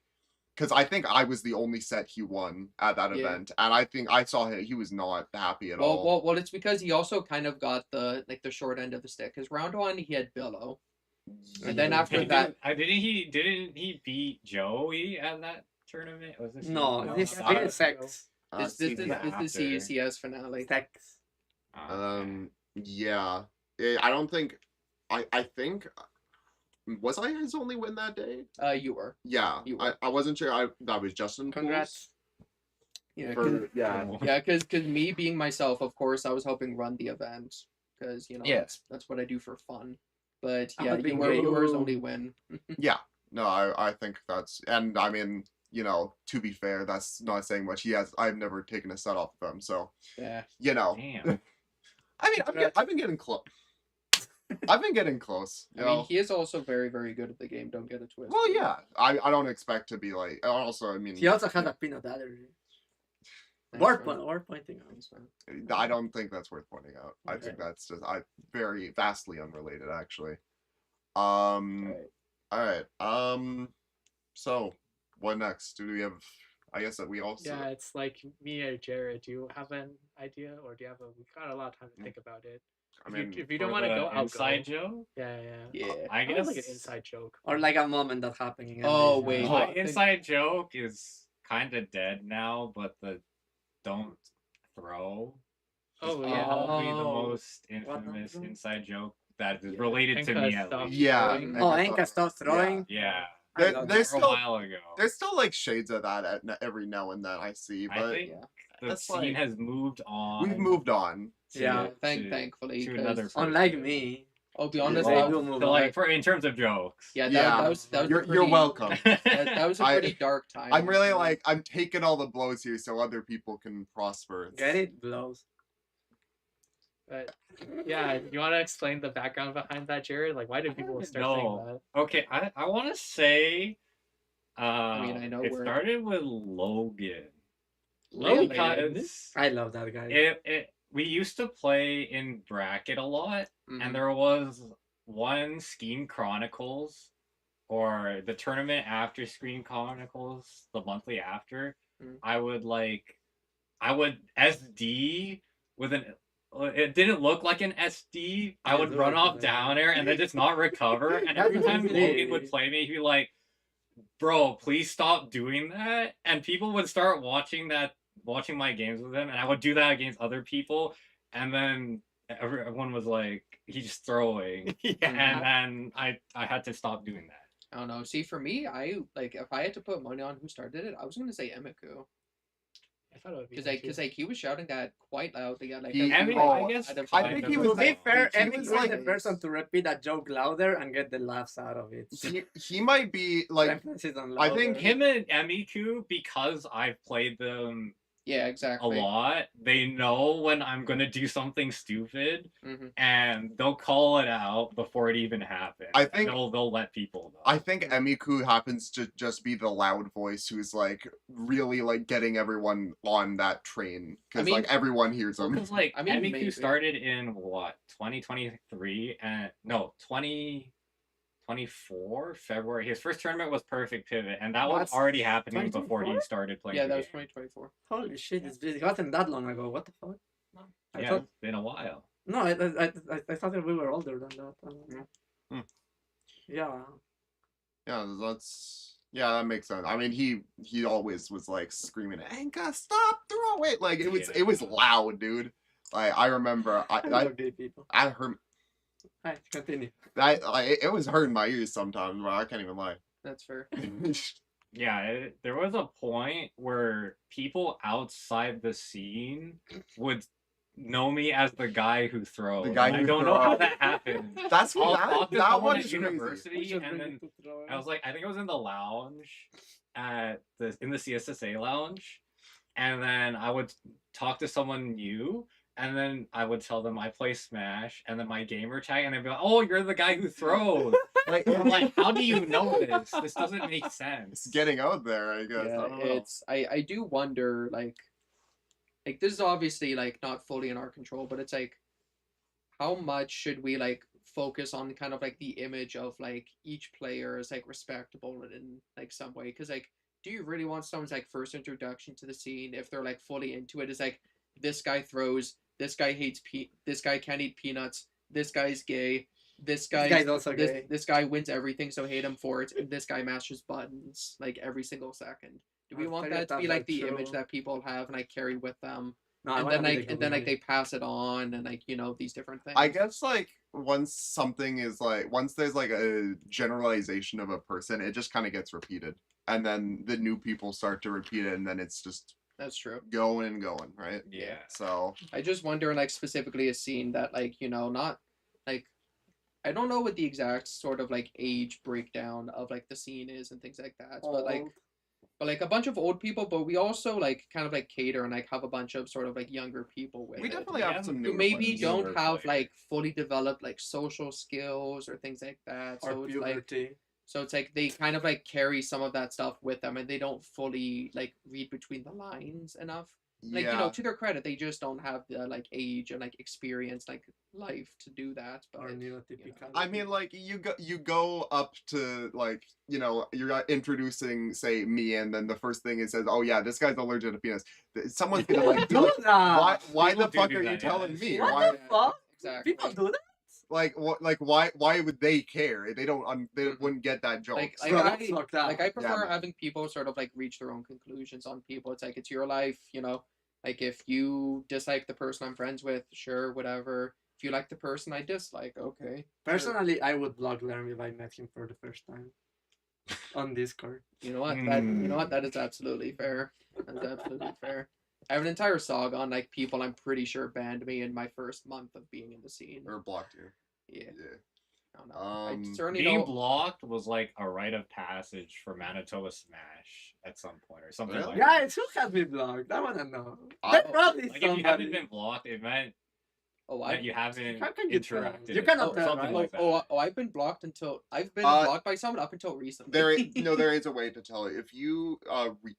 because I think I was the only set he won at that Yeah. event and I think I saw him he was not happy at all. Well, it's because he also kind of got the short end of the stick. Because round one he had Billow, and then after that, Didn't he beat Joey at that tournament? Was this No, No, this not is that. sex. this season is the after. CECS finale. Sex. Yeah. I don't think I think was I his only win that day? You were. Yeah. You were. I wasn't sure that was Justin Congrats. Yeah, for, yeah. yeah, because me being myself, of course, I was helping run the event because Yes. that's what I do for fun. But I yeah, was being you were his gay. only win. No, I think that's and I mean, to be fair, that's not saying much. I've never taken a set off of him, so Yeah. you know. Damn. I mean, I've been getting close. I've been getting close. You I mean, know? he is also very, very good at the game. Don't get it twisted. Well, yeah. I don't expect to be like. Also, I mean, He also has a peanut allergy. Thanks, Worth, man. pointing out. Thanks, man. I don't think that's worth pointing out. I Okay. think that's just very vastly unrelated, actually. Alright. All right. So, what next? Do we have? I guess that we also. Yeah, it's like me or Jared. Do you have an idea, or do you have a? We got a lot of time to think about it. I If mean, you don't For want to the go, I'll inside go. joke. Yeah. Yeah. I Probably guess like an inside joke. Or like a moment that happened in Oh, MD's wait. life. My What? inside joke is kind of dead now, but the don't throw is Oh, yeah. probably the Oh. most infamous throw? inside joke that is Yeah, related to me Enka at stopped least. Yeah. throwing. Oh, Enka Enka stopped throwing. Yeah, I There- love there's that. for a still while ago. there's still like shades of that every now and then I see, I but think Yeah. the That's scene like- has moved on. we've moved on. Yeah, Thankfully. to 'cause another person. Unlike me, I'll be honest. they Oh, that, do move So on. like for in terms of jokes. yeah, Yeah. that was You're pretty, welcome. That was a I- pretty dark time. I'm really honestly. like I'm taking all the blows here so other people can prosper. Get it? Blows. But yeah, you want to explain the background behind that, Jared? Like, why did people start saying No. that? Okay, I want to say. I know it where- started with Logan. Logan? Because I love that guy. we used to play in bracket a lot, Mhm. and there was one Scheme Chronicles, or the tournament after Scheme Chronicles, the monthly after. Mm. I would SD with an. It didn't look like an SD. I Yeah, would it run was, off yeah. down there and then just not recover. And every time Logan would play me, he'd be like, "Bro, please stop doing that." And people would start watching my games with him, and I would do that against other people, and then everyone was like, "He's throwing," and then I had to stop doing that. I don't know. See, for me, if I had to put money on who started it, I was gonna say Emiku. I thought it would be Because he was shouting that quite loudly. Like He- I mean, oh, I guess out of I five think kind he of was To be like- fair, he Emmett was was like- the person to repeat a joke louder and get the laughs out of it. He might be like Emphasis on I think louder. him and Emiku, because I've played them Yeah, a exactly. lot, they know when I'm gonna do something stupid, Mhm. and they'll call it out before it even happens. I and think- they'll let people know. I think Emiku happens to just be the loud voice who's like really like getting everyone on that train because I mean- like everyone hears him. Because like I mean, Emiku maybe. started in what 2023 and no 2024 February. His first tournament was Perfect Pivot, and that was That's already happening before he 2024? started playing. Yeah, the that was game. 2024. Holy shit, it wasn't that long ago. What the fuck? I Yeah, thought it's been a while. no, I thought that we were older than that. I don't know. Hmm. Yeah. Yeah, that makes sense. I mean, he always was like screaming, "Anka, stop, throw it!" Like it was Yeah. loud, dude. Like I remember, I love gay people. I heard Hi, continue. that it was hurting my ears sometimes. Bro. I can't even lie. That's fair. Yeah, there was a point where people outside the scene would know me as the guy who throws. The guy and I who don't know how throws. that happened. That's I'll what talk to that someone one at is crazy. university, and then I was like, I think I was in the lounge in the CSSA lounge, and then I would talk to someone new, and then I would tell them I play Smash, and then my gamer tag, and they'd be like, "Oh, you're the guy who throws." Like, And I'm like, how do you know this? This doesn't make sense. it's getting out there, I guess. I Yeah, don't know. it's I do wonder like this is obviously like not fully in our control, but it's like how much should we like focus on kind of like the image of like each player as like respectable in like some way? Because like, do you really want someone's like first introduction to the scene if they're like fully into it? Is like this guy throws, this guy hates this guy can't eat peanuts, this guy's gay, this guy's also gay. this guy wins everything, so hate him for it, and this guy masters buttons like every single second. Do we I'll want tell you that to that's be like not the true. image that people have and like carry with them? No, I And wanna then be like the and then like guy. they pass it on and like these different things. I guess like once something is like once there's like a generalization of a person, it just kind of gets repeated, and then the new people start to repeat it, and then it's just That's true. going and going, right? Yeah. So I just wonder like specifically a scene that like not like I don't know what the exact sort of like age breakdown of like the scene is and things like that, but like but like a bunch of old people, but we also like kind of like cater and like have a bunch of sort of like younger people with We it. definitely Yeah. have some Who newer maybe players. don't Newer have players. like fully developed like social skills or things like that. Or So it's like puberty. so it's like they kind of like carry some of that stuff with them and they don't fully like read between the lines enough. Like you know, Yeah. to their credit, they just don't have the like age and like experience, like life to do that. But Or you know. neurotypical. I mean, like you go up to like you're introducing say me, and then the first thing it says, oh yeah, this guy's allergic to penis. Someone's gonna like be do like, that. why People the do fuck do are you that, yeah. telling me? What Why the fuck? Exactly. People do that? like what like why would they care? They don't they Mhm. wouldn't get that joke. Like, Bro, that's fucked up. like I prefer man. having people sort of like reach their own conclusions on people. It's like it's your life, you know. Like if you dislike the person I'm friends with, sure, whatever. If you like the person I dislike, okay. Sure. Personally, I would block Lerm if I met him for the first time on Discord. You know what? That is absolutely fair. That is absolutely fair. I have an entire saga on like people I'm pretty sure banned me in my first month of being in the scene. Or blocked you. Yeah. Yeah. I don't know. I Um, certainly Being know. blocked was like a rite of passage for Manitoba Smash at some point or something Really? like that. Guys, who has me blocked? I wanna know. I- There's probably Like if you somebody. haven't been blocked, it meant Oh, that you haven't How can you tell? interacted. You cannot or tell, something right? like that. I've been blocked until I've been Uh, blocked by someone up until recently. there is a way to tell it. If you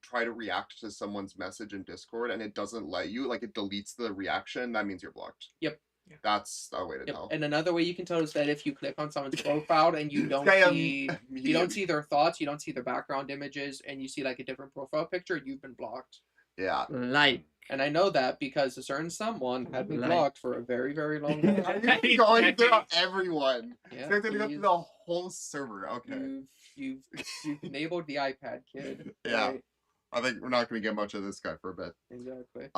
try to react to someone's message in Discord and it doesn't let you, like it deletes the reaction, that means you're blocked. Yep. That's a way to Yep. tell. And another way you can tell is that if you click on someone's profile and you don't Scam. see you don't see their thoughts, you don't see their background images, and you see like a different profile picture, you've been blocked. Yeah. Like. And I know that because a certain someone had me Like- blocked for a very, very long time. You're going through everyone. Yeah, You're going through he's- the whole server. Okay. you've enabled the iPad kid. Yeah. Right? I think we're not going to get much of this guy for a bit. Exactly.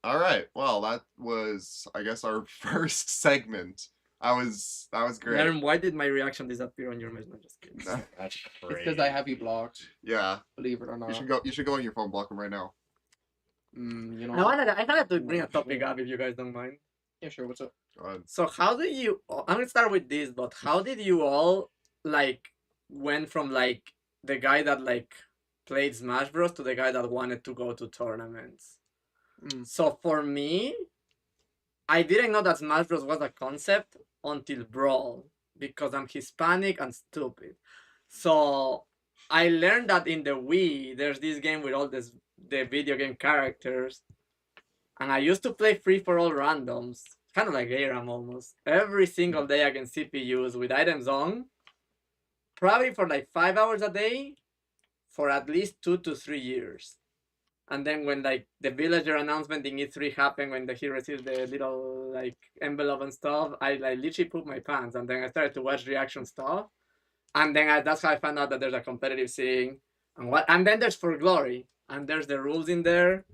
All right. Well, that was, I guess, our first segment. That was great. Lerm, why did my reaction disappear on your message? No, just kidding. That's It's crazy. because I have you blocked, Yeah. believe it or not. You should go on your phone, block him right now. You know. I wanted to bring a topic up if you guys don't mind. Yeah, sure. What's up? Go ahead. So how do you? I'm gonna start with this, but how did you all like went from like the guy that like played Smash Bros to the guy that wanted to go to tournaments? Mm. So for me, I didn't know that Smash Bros was a concept until Brawl because I'm Hispanic and stupid. So I learned that in the Wii, there's this game with all the video game characters, and I used to play free for all randoms, kind of like ARAM almost, every single day against CPUs with items on, probably for like 5 hours a day, for at least 2 to 3 years. And then when like the villager announcement in E3 happened, when he received the little like envelope and stuff, I like literally pooped my pants, and then I started to watch reaction stuff, and then that's how I found out that there's a competitive scene, and then there's For Glory, and there's the rules in there,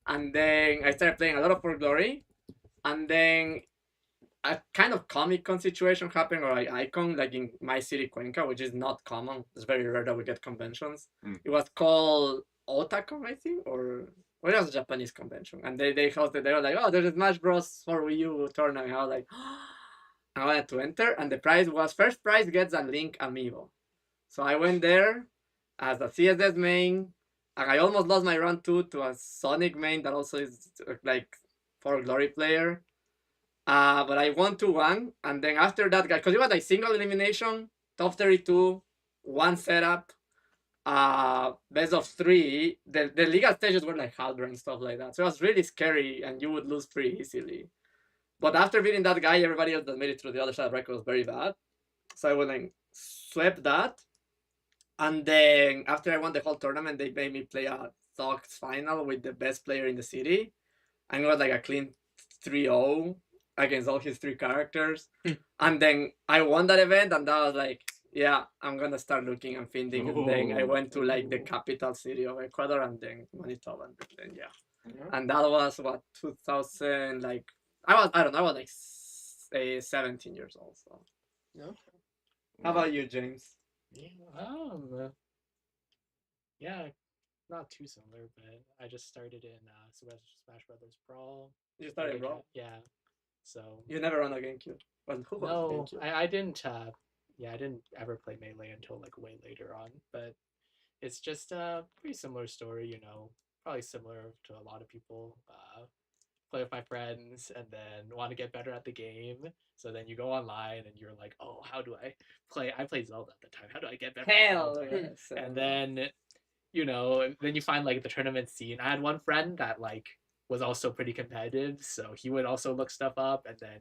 and then I started playing a lot of For Glory, and then a kind of Comic-Con situation happened, or like Icon, like in my city, Cuenca, which is not common. It's very rare that we get conventions. Mm. It was called Otakon, I think, or it was a Japanese convention, and they hosted. They were like, "Oh, there's a Smash Bros. For Wii U tournament." I was like, I wanted to enter, and the prize was first prize gets a Link amiibo. So I went there as a CSS main, and I almost lost my round 2 to a Sonic main that also is like For Glory player. But I won 2-1, and then after that guy, because it was like single elimination, top 32, one setup, best of 3. The legal stages were like harder and stuff like that. So it was really scary, and you would lose pretty easily. But after beating that guy, everybody else that made it through the other side of the record was very bad. So I went and swept that. And then after I won the whole tournament, they made me play a Thugs final with the best player in the city. And it was like a clean 3-0 against all his 3 characters. And then I won that event, and that was like, yeah, I'm gonna start looking and finding. And then I went to like the capital city of Ecuador, and then Manitoba, and then yeah. And that was what 2000 like I was like 17 years old. So Yeah. how about you, James? Yeah, not too similar, but I just started in Smash Brothers Brawl. You started Like, Brawl? Yeah. So You never run a GameCube. Well, who was no, GameCube? I didn't. I didn't ever play Melee until like way later on. But it's just a pretty similar story, probably similar to a lot of people. Play with my friends and then want to get better at the game. So then you go online and you're like, oh, how do I play? I played Zelda at the time. How do I get better at Hell Zelda? yes. And then, then you find like the tournament scene. I had one friend that like was also pretty competitive, so he would also look stuff up, and then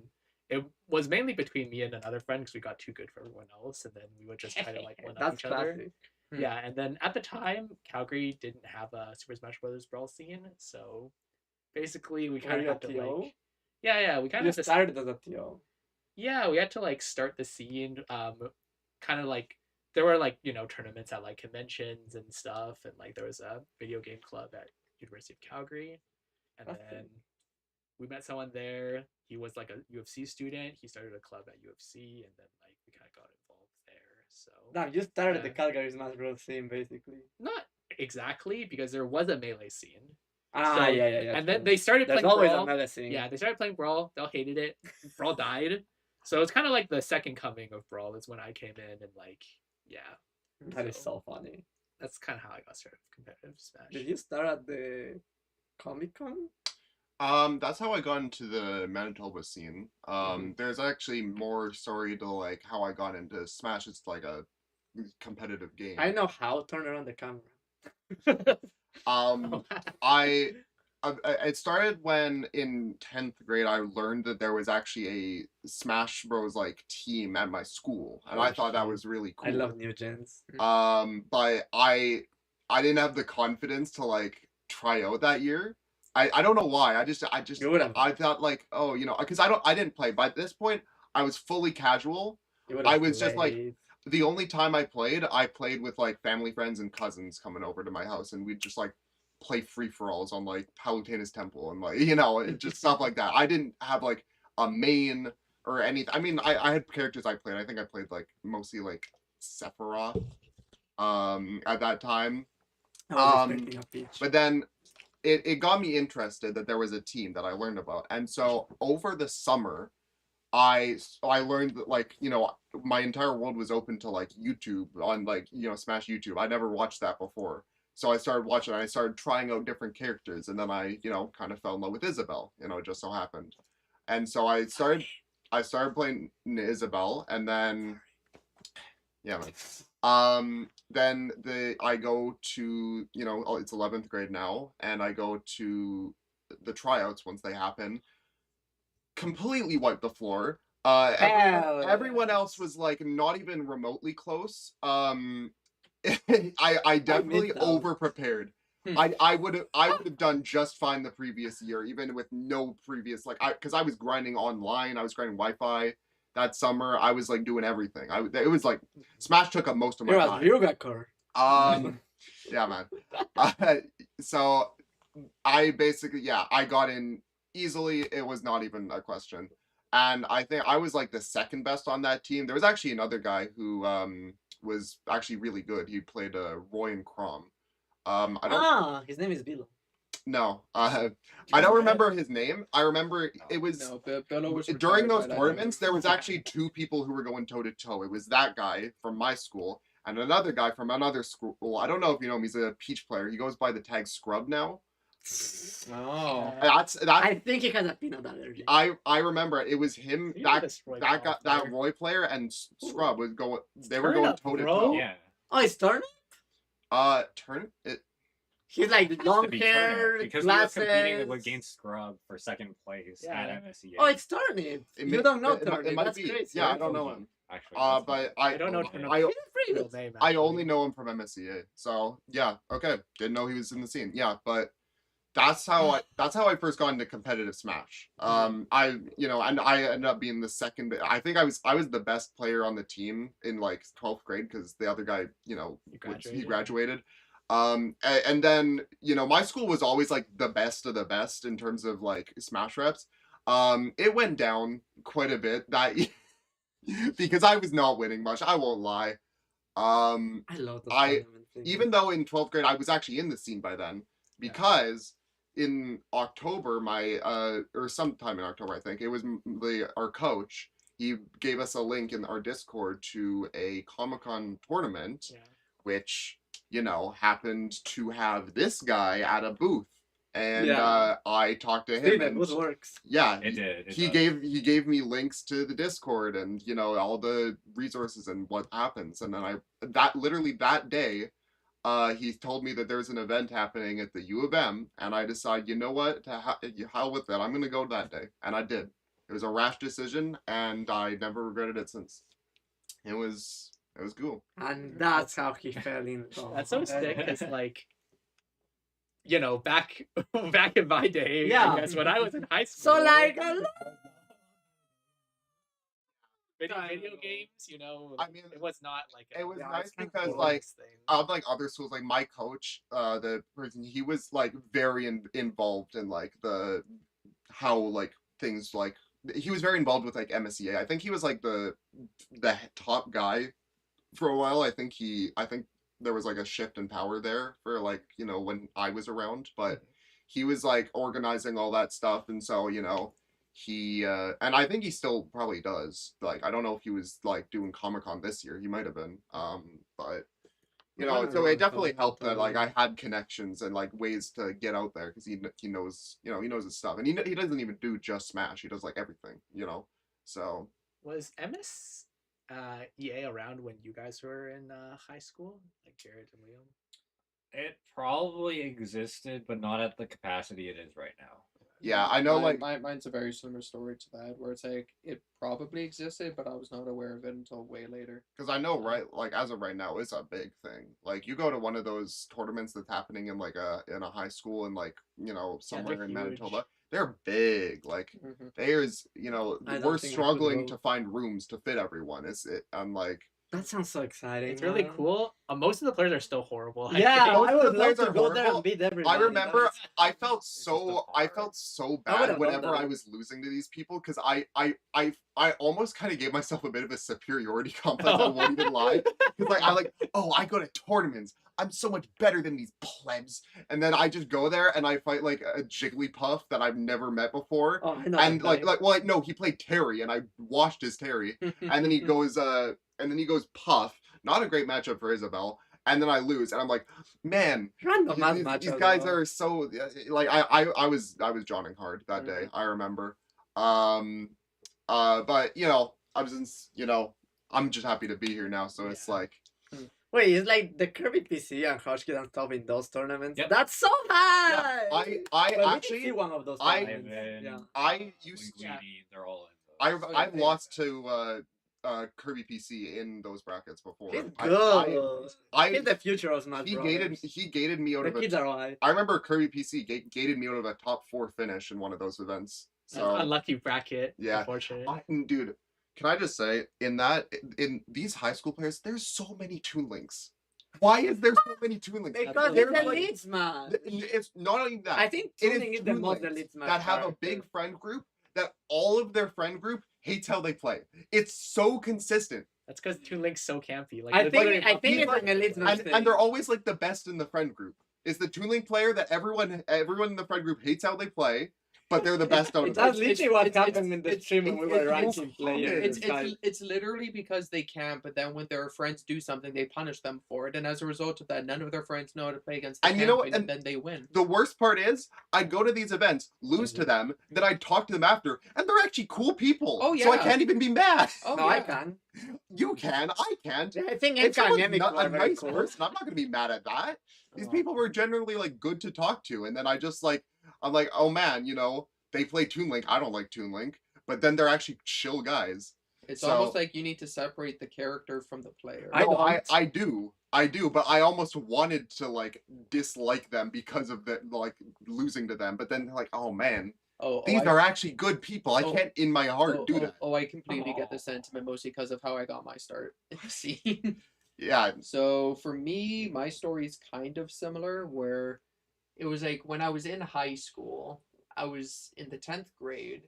it was mainly between me and another friend because we got too good for everyone else, and then we would just try to like one up That's each other. classic. Yeah, and then at the time, Calgary didn't have a Super Smash Brothers Brawl scene, so basically we kind of had to TO? like, yeah, we kind You of started as a TO. yeah, we had to like start the scene, kind of like there were like tournaments at like conventions and stuff, and like there was a video game club at University of Calgary, and That's then it. we met someone there. He was like a UFC student. He started a club at UFC, and then like we kind of got involved there. So No, you started the Yeah. Calgary Smash Bros. Scene basically. not exactly because there was a melee scene. Ah, So- yeah. and true. then they started There's playing always Brawl. a melee scene. Yeah, they started playing Brawl. They all hated it. Brawl died. So it's kind of like the second coming of Brawl is when I came in and like, yeah, That is so funny. that's kind of how I got started with competitive Smash. Did you start at the Comic Con? That's how I got into the Manitoba scene. There's actually more story to like how I got into Smash. It's like a competitive game. I know how. Turn around the camera. Um, it started when in 10th grade I learned that there was actually a Smash Bros like team at my school, and I Oh, thought that shit. was really cool. I love new gens. But I didn't have the confidence to like try out that year. I don't know why. I just You would have. I thought like, oh, because I didn't play. By this point, I was fully casual. You would I have was just, like, played. The only time I played with like family friends and cousins coming over to my house, and we'd just like play free for alls on like Palutena's Temple and like just stuff like that. I didn't have like a main or anything. I mean, I had characters I played. I think I played like mostly like Sephiroth at that time. I was expecting a Peach. But then it got me interested that there was a team that I learned about, and so over the summer I learned that like my entire world was open to like YouTube on like Smash YouTube. I never watched that before, so I started watching. I started trying out different characters, and then I kind of fell in love with Isabelle. It just so happened, and so I started playing Isabelle, and then then I go to it's 11th grade now, and I go to the tryouts once they happen. Completely wiped the floor. Everyone else was like not even remotely close. I definitely those. over prepared. I would have done just fine the previous year, even with no previous because I was grinding online. I was grinding Wi-Fi that summer. I was like doing everything. It was like Smash took up most of my time. Ryuga-core. Yeah, man. So I basically I got in easily. It was not even a question, and I think I was like the second best on that team. There was actually another guy who was actually really good. He played Roy and Crom. I don't. His name is Bilo. No, I don't remember his name. I remember it was Bello was during retired those by that tournaments. time. There was actually two people who were going toe to toe. It was that guy from my school and another guy from another school. I don't know if you know him. He's a Peach player. He goes by the tag Scrub now. Oh. That's I think he has a peanut allergy. I remember it was him You that this Roy that Ball guy, that player. Roy player and Scrub was going. They were Turn going up, toe to bro. toe. Yeah. Oh, it's Turner? Turn it. He's like It used long to be hair, Turner, because we were competing glasses. against Scrub for second place Yeah. at MSEA. Oh, it's Turnip. It You may- don't know it might- Turnip. it might That's be. crazy. Yeah, I don't know him. Actually, that's But I don't know Yeah. Turnip. I Feel free. Real name, I actually. only know him from MSCA. So yeah, okay. Didn't know he was in the scene. Yeah, but that's how I first got into competitive Smash. And I ended up being the second. I think I was the best player on the team in like 12th grade because the other guy, he graduated. And then my school was always like the best of the best in terms of like Smash reps. It went down quite a bit that because I was not winning much. I won't lie. I love those tournament things. Even though in 12th grade I was actually in the scene by then, because in October or sometime in October I think it was our coach. He gave us a link in our Discord to a Comic-Con tournament, Yeah. which happened to have this guy at a booth. And Yeah. I talked to him, Steven, and what works? yeah, It did. It he does. gave me links to the Discord and all the resources and what happens. And then that day, he told me that there's an event happening at the U of M, and I decided, you know what, to hell with that, I'm gonna go that day, and I did. It was a rash decision, and I never regretted it since. It was cool. And that's how he fell in love. That's so sick because like, back back in my day, Yeah. I guess when I was in high school. So like, video games, I mean, it was not like it was yeah, nice it's kind of because, cool, like, this thing. like other schools, like my coach, the person, he was like very involved in like how like things like he was very involved with like MSEA. I think he was like the top guy for a while. I think there was like a shift in power there for like when I was around, but he was like organizing all that stuff, and so he and I think he still probably does. Like I don't know if he was like doing Comic-Con this year. He might have been. But so it definitely helped that like I had connections and like ways to get out there because he knows he knows his stuff, and he doesn't even do just Smash. He does like everything. So Was MS EA around when you guys were in high school, like Jared and Liam? It probably existed, but not at the capacity it is right now. yeah, I know like mine's a very similar story to that, where it's like it probably existed, but I was not aware of it until way later. because I know right like as of right now it's a big thing. Like you go to one of those tournaments that's happening in like in a high school in like somewhere they're in huge. Manitoba. They're big. Like there's I don't we're think I could struggling go. to find rooms to fit everyone. I'm like that sounds so exciting. It's really man. cool. Most of the players are still horrible. I Yeah, think. Most I of the would love players to are go there horrible. and beat everybody. I remember That's- I felt just so a bar. I bad would've loved whenever that. I was losing to these people because I almost kind of gave myself a bit of a superiority complex. I won't even lie because like I go to tournaments. I'm so much better than these plebs, and then I just go there and I fight like a Jigglypuff that I've never met before. Oh, I know And that guy. well no, he played Terry and I washed his Terry, and then he goes Puff. Not a great matchup for Isabel. And then I lose, and I'm like, man, Random math these matchup. guys though. are so like I was Johnning hard that day. I remember. But I was I'm just happy to be here now. So it's Yeah. like Wait, it's like the Kirby PC and Hushkid and stuff in those tournaments. Yep. That's so high. I Well, we did actually see one of those I- tournaments. Yeah. I used Yeah. Linguini, they're all in those. I've lost to Kirby PC in those brackets before. He's I- good. I He's the future of Smash he Brothers. gated me out The of a kids are high. I remember Kirby PC gated me out of a top 4 finish in one of those events. So Unlucky bracket. Yeah. Unfortunate. dude, can I just say in these high school players, there's so many Toon Links. Why is there so many Toon Links? Because They're it's like- elite Smash. It's not only that. I think it is tuning is the Toon most Links elite Smash that have a character. big friend group that all of their friend group hates how they play. It's so consistent. That's because Toon Link's so campy. Like I they're think literally I think fucking it's like- an elite Smash And, thing. and they're always like the best in the friend group. It's the Toon Link player that everyone in the friend group hates how they play, but they're the best out of That's them. literally what it's- happened in the it's- stream when we it's- were it's ranking common. players. It's literally because they can't, but then when their friends do something, they punish them for it, and as a result of that, none of their friends know how to play against the And you know what? camping, and then they win. The worst part is, I'd go to these events, lose to them, then I'd talk to them after, and they're actually cool people. Oh, So I yeah. can't even be mad. Oh, No, I yeah. can. You can, I can't. I think If someone's Mimic not are a very nice cool. person, I'm not gonna be mad at that. These Oh. people were generally like good to talk to, and then I'm like, oh man, they play Toon Link. I don't like Toon Link, but then they're actually chill guys. It's So- almost like you need to separate the character from the player. I No, don't. I do, but I almost wanted to like dislike them because of the like losing to them. But then like, oh man, these are actually good people. I Oh. can't in my heart do that. I completely get the sentiment, mostly because of how I got my start in the scene. Yeah, So for me, my story is kind of similar, where it was like when I was in high school, I was in the 10th grade,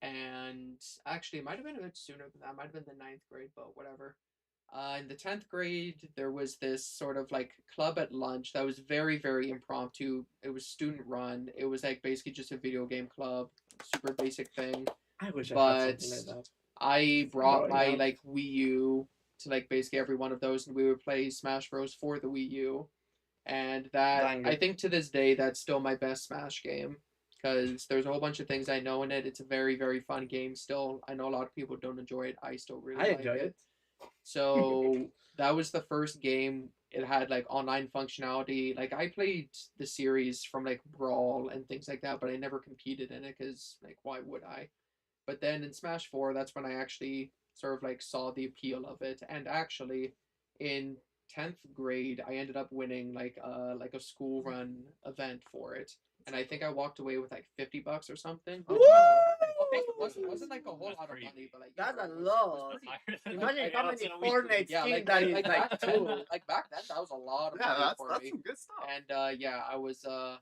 and actually it might have been a bit sooner than that, it might have been the 9th grade, but whatever. In the 10th grade, there was this sort of like club at lunch that was very, very impromptu. It was student run. It was like basically just a video game club, super basic thing. I wish I had But something like that. I brought No, my yeah. like Wii U, to like basically every one of those, and we would play Smash Bros for the Wii U. And that, Dang I it. think to this day, that's still my best Smash game because there's a whole bunch of things I know in it. It's a very, very fun game still. I know a lot of people don't enjoy it. I still really I like enjoy it. So that was the first game. It had like online functionality. Like I played the series from like Brawl and things like that, but I never competed in it because like why would I? But then in Smash 4, that's when I actually sort of like saw the appeal of it. And actually, in 10th grade, I ended up winning like a school run event for it. And I think I walked away with like $50 or something. But, wasn't like a whole That's lot of crazy. money, but like That's know, a it was lot. pretty- Higher than Imagine the how payouts many in a week. Fortnite yeah, skins like that like, is like like back too. like back then that was a lot of Yeah, money that's for that's me. some good stuff. And yeah, I was a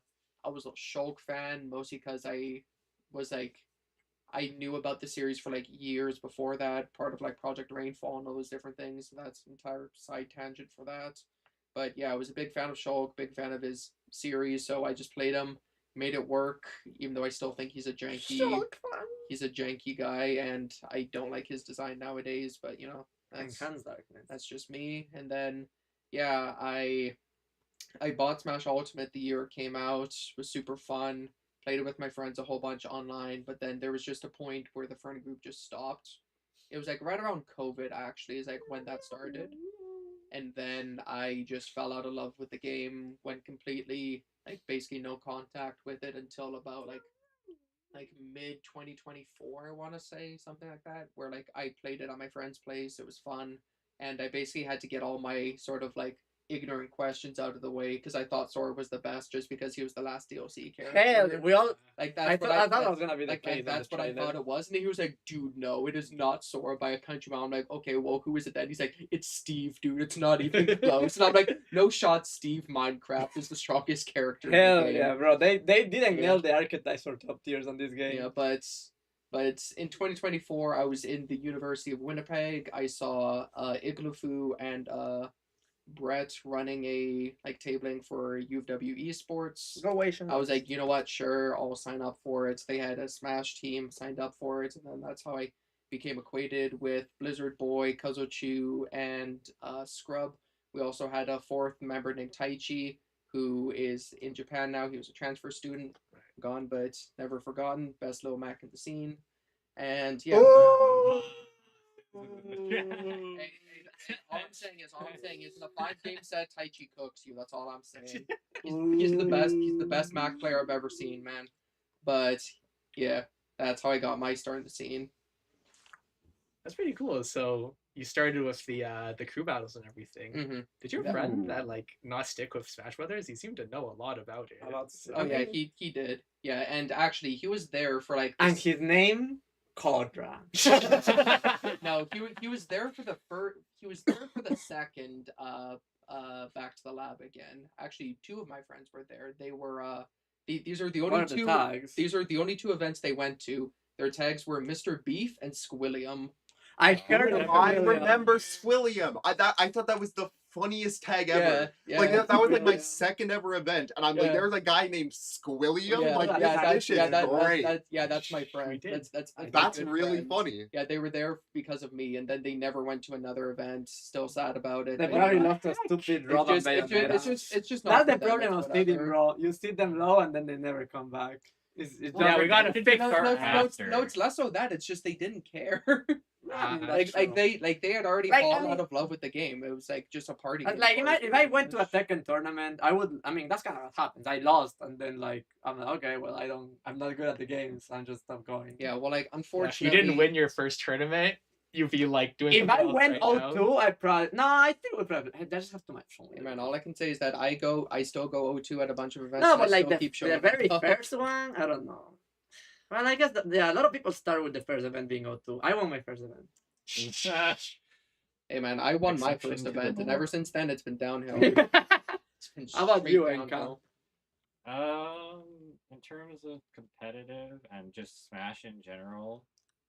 Shulk fan mostly because I was like I knew about the series for like years before that, part of like Project Rainfall and all those different things. So that's an entire side tangent for that. But yeah, I was a big fan of Shulk, big fan of his series, so I just played him, made it work, even though I still think he's a janky guy and I don't like his design nowadays, but you know, Enhanced darkness. that's just me. And then yeah, I bought Smash Ultimate the year it came out. It was super fun. Played it with my friends a whole bunch online, but then there was just a point where the friend group just stopped. It was like right around COVID actually, is like when that started. And then I just fell out of love with the game, went completely like basically no contact with it until about like mid 2024, I want to say, something like that, where like I played it on my friend's place. It was fun, and I basically had to get all my sort of like ignorant questions out of the way because I thought Sora was the best just because he was the last DLC character. Hell, we all. Like I that's what thought, I thought it that's, was gonna be the like case. that's what I thought it was, and he was like, "Dude, no, it is not Sora by a country mile." I'm like, "Okay, well, who is it then?" He's like, "It's Steve, dude. It's not even close." And I'm like, "No shot, Steve. Minecraft is the strongest character." in the Hell game. yeah, bro. They didn't Yeah. nail the archetypes for top tiers on this game. Yeah, but in 2024, I was in the University of Winnipeg. I saw Igloofu and Brett running a like tabling for U of W esports. Go Asian. I was like, you know what? Sure, I'll sign up for it. They had a Smash team signed up for it, and then that's how I became acquainted with Blizzard Boy, Kazuchu, and Scrub. We also had a fourth member named Taichi, who is in Japan now. He was a transfer student, gone but never forgotten. Best little Mac in the scene, and yeah. Hey, all I'm saying is, in a 5 game set, Taichi cooks you. That's all I'm saying. He's the best. He's the best Mac player I've ever seen, man. But yeah, that's how I got my start in the scene. That's pretty cool. So you started with the crew battles and everything. Mm-hmm. Did your Yeah. friend that like not stick with Smash Brothers? He seemed to know a lot about it. Oh yeah, he did. Yeah, and actually he was there for like. And his name, Codra. No, he was there for the first. He was there for the second. Back to the lab again. Actually, two of my friends were there. They were these are the What only are the two. tags? These are the only two events they went to. Their tags were Mr. Beef and Squilliam. I heard of I him. remember Swilliam. I thought that was the funniest tag ever. Yeah, Like that was like my Yeah. second ever event, and I'm like, Yeah. there's a guy named Squilliam. Yeah, like yeah, this shit is great. that's my friend. We did. That's my That's good really friend. funny. Yeah, they were there because of me, and then they never went to another event. Still sad about it. They but, probably yeah. lost a stupid It's Rob just, and it's, just, Bayonetta. it's just not That's the for them, problem it's of seeding, whatever. bro. You seed them low and then they never come back. It's Yeah, just we gotta fix No, our no, after. it's less so that it's just they didn't care. I mean, like that's true. they had already Like, I fallen mean- out of love with the game. It was like just a party. But, game like for us. if I went to a second tournament, I would. I mean, that's kind of what happens. I lost, and then like I'm like, okay, well, I'm not good at the games. I'm just stop going. Yeah, well, like Yeah, if unfortunately, you didn't win your first tournament, you'd be like doing. If something I else went right now. 0-2, I probably I still would probably. I just have too much fun. Hey, man, all I can say is that I still go 0-2 at a bunch of events. No, and but I like still the keep showing very up. first one, I don't know. Well, I guess yeah, a lot of people start with the first event being 0-2. I won my first event. Hey man, I won my Exception first to the event, and rule. ever since then it's been downhill. How It's been about straight you, downhill. Enka? In terms of competitive and just Smash in general,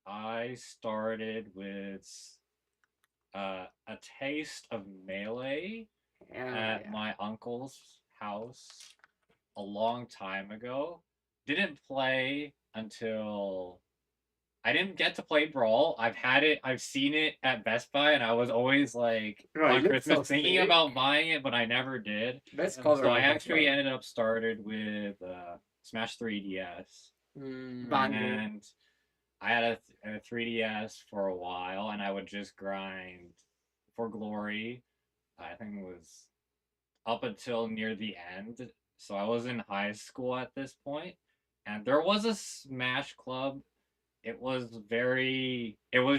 I started with a taste of Melee Yeah, at my uncle's house a long time ago. Didn't play until I didn't get to play Brawl. I've seen it at Best Buy, and I was always like Right, on it looks Christmas so thinking sick. about buying it, but I never did. Best So cover. So I of that actually one. ended up started with Smash 3DS, Banger. and I had a 3DS for a while, and I would just grind for glory. I think it was up until near the end. So I was in high school at this point, and there was a Smash Club. It was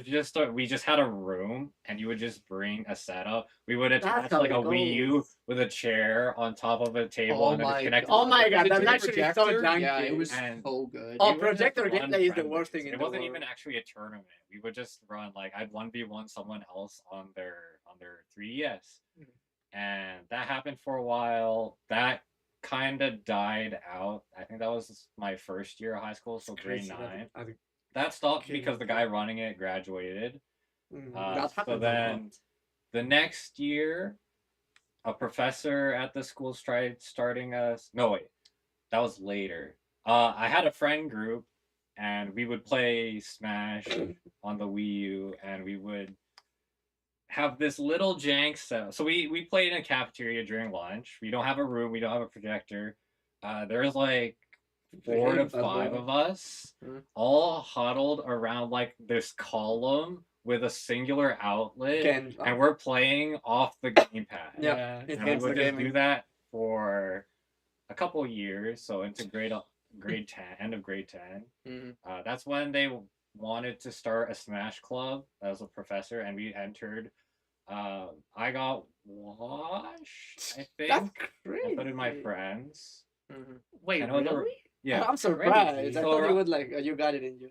just we just had a room, and you would just bring a setup. We would attach how like it a Wii U goes. with a chair on top of a table, Oh and then my it's connected. Oh to my the god, that's Projector? actually so janky. Yeah, it was And- so good. Oh, we would just projector run gameplay is the friendlies. worst thing in It the wasn't world. even actually a tournament. We would just run like I'd 1v1 someone else on their 3DS. And that happened for a while. That kind of died out. I think that was my first year of high school, so grade 9. That stopped Okay, because the guy running it graduated. That So happens a then lot. the next year, a professor at the school tried starting us. No, wait, that was later. I had a friend group, and we would play Smash on the Wii U, and we would have this little jank set. So we played in a cafeteria during lunch. We don't have a room. We don't have a projector. There's like 4 to 5 of us, all huddled around like this column with a singular outlet, and we're playing off the gamepad. Yeah, Yeah. it And we gets the would just gaming. do that for a couple years, so into grade 10, end of grade 10. That's when they wanted to start a Smash Club as a professor, and we entered. I got washed, I think. That's And so did my crazy. friends. Wait, And it was a- really? Yeah. I'm surprised. Crazy. I So thought you ar- would like you got it in you.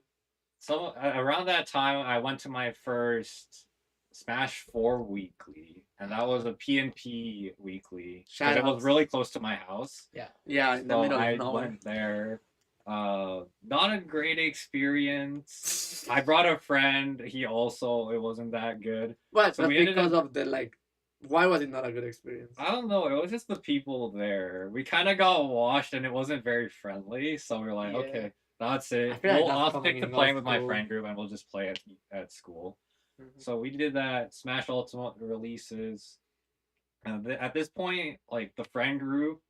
So around that time, I went to my first Smash 4 weekly, and that was a PNP weekly. 'Cause it was Shoutouts. really close to my house. Yeah, in the So middle I of nowhere. went there. Not a great experience. I brought a friend. It wasn't that good. But So that's we ended because of the like. Why was it not a good experience? I don't know. It was just the people there. We kind of got washed, and it wasn't very friendly. So we were like, Yeah. okay, that's it. I feel like that's I'll common stick to in playing all with my schools. friend group, and we'll just play at school. Mhm. So we did that. Smash Ultimate releases. And at this point, like the friend group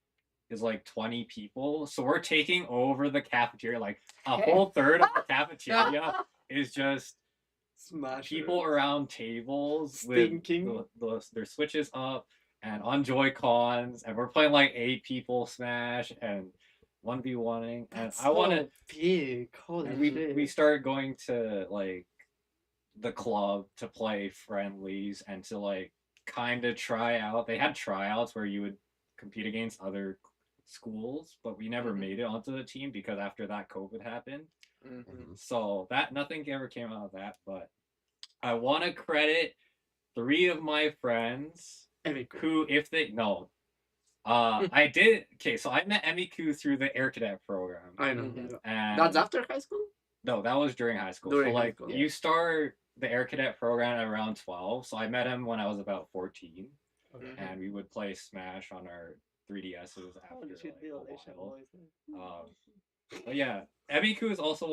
is like 20 people. So we're taking over the cafeteria. Like a whole third of the cafeteria is just Smash people around tables Stinking. with their switches up and on Joy-Cons, and we're playing like 8 people Smash and 1v1ing. And I want to. big. Holy And shit. we started going to like the club to play friendlies and to like kind of try out. They had tryouts where you would compete against other schools, but we never made it onto the team because after that COVID happened. So that nothing ever came out of that. But I want to credit 3 of my friends who, if they no, I did. Okay, so I met Emiku through the Air Cadet program. I know. And That's after high school? no, that was during high school. During so high like school. you start the Air Cadet program at around 12. So I met him when I was about 14, and we would play Smash on our 3DSs after like, a while. But yeah, Emiku is also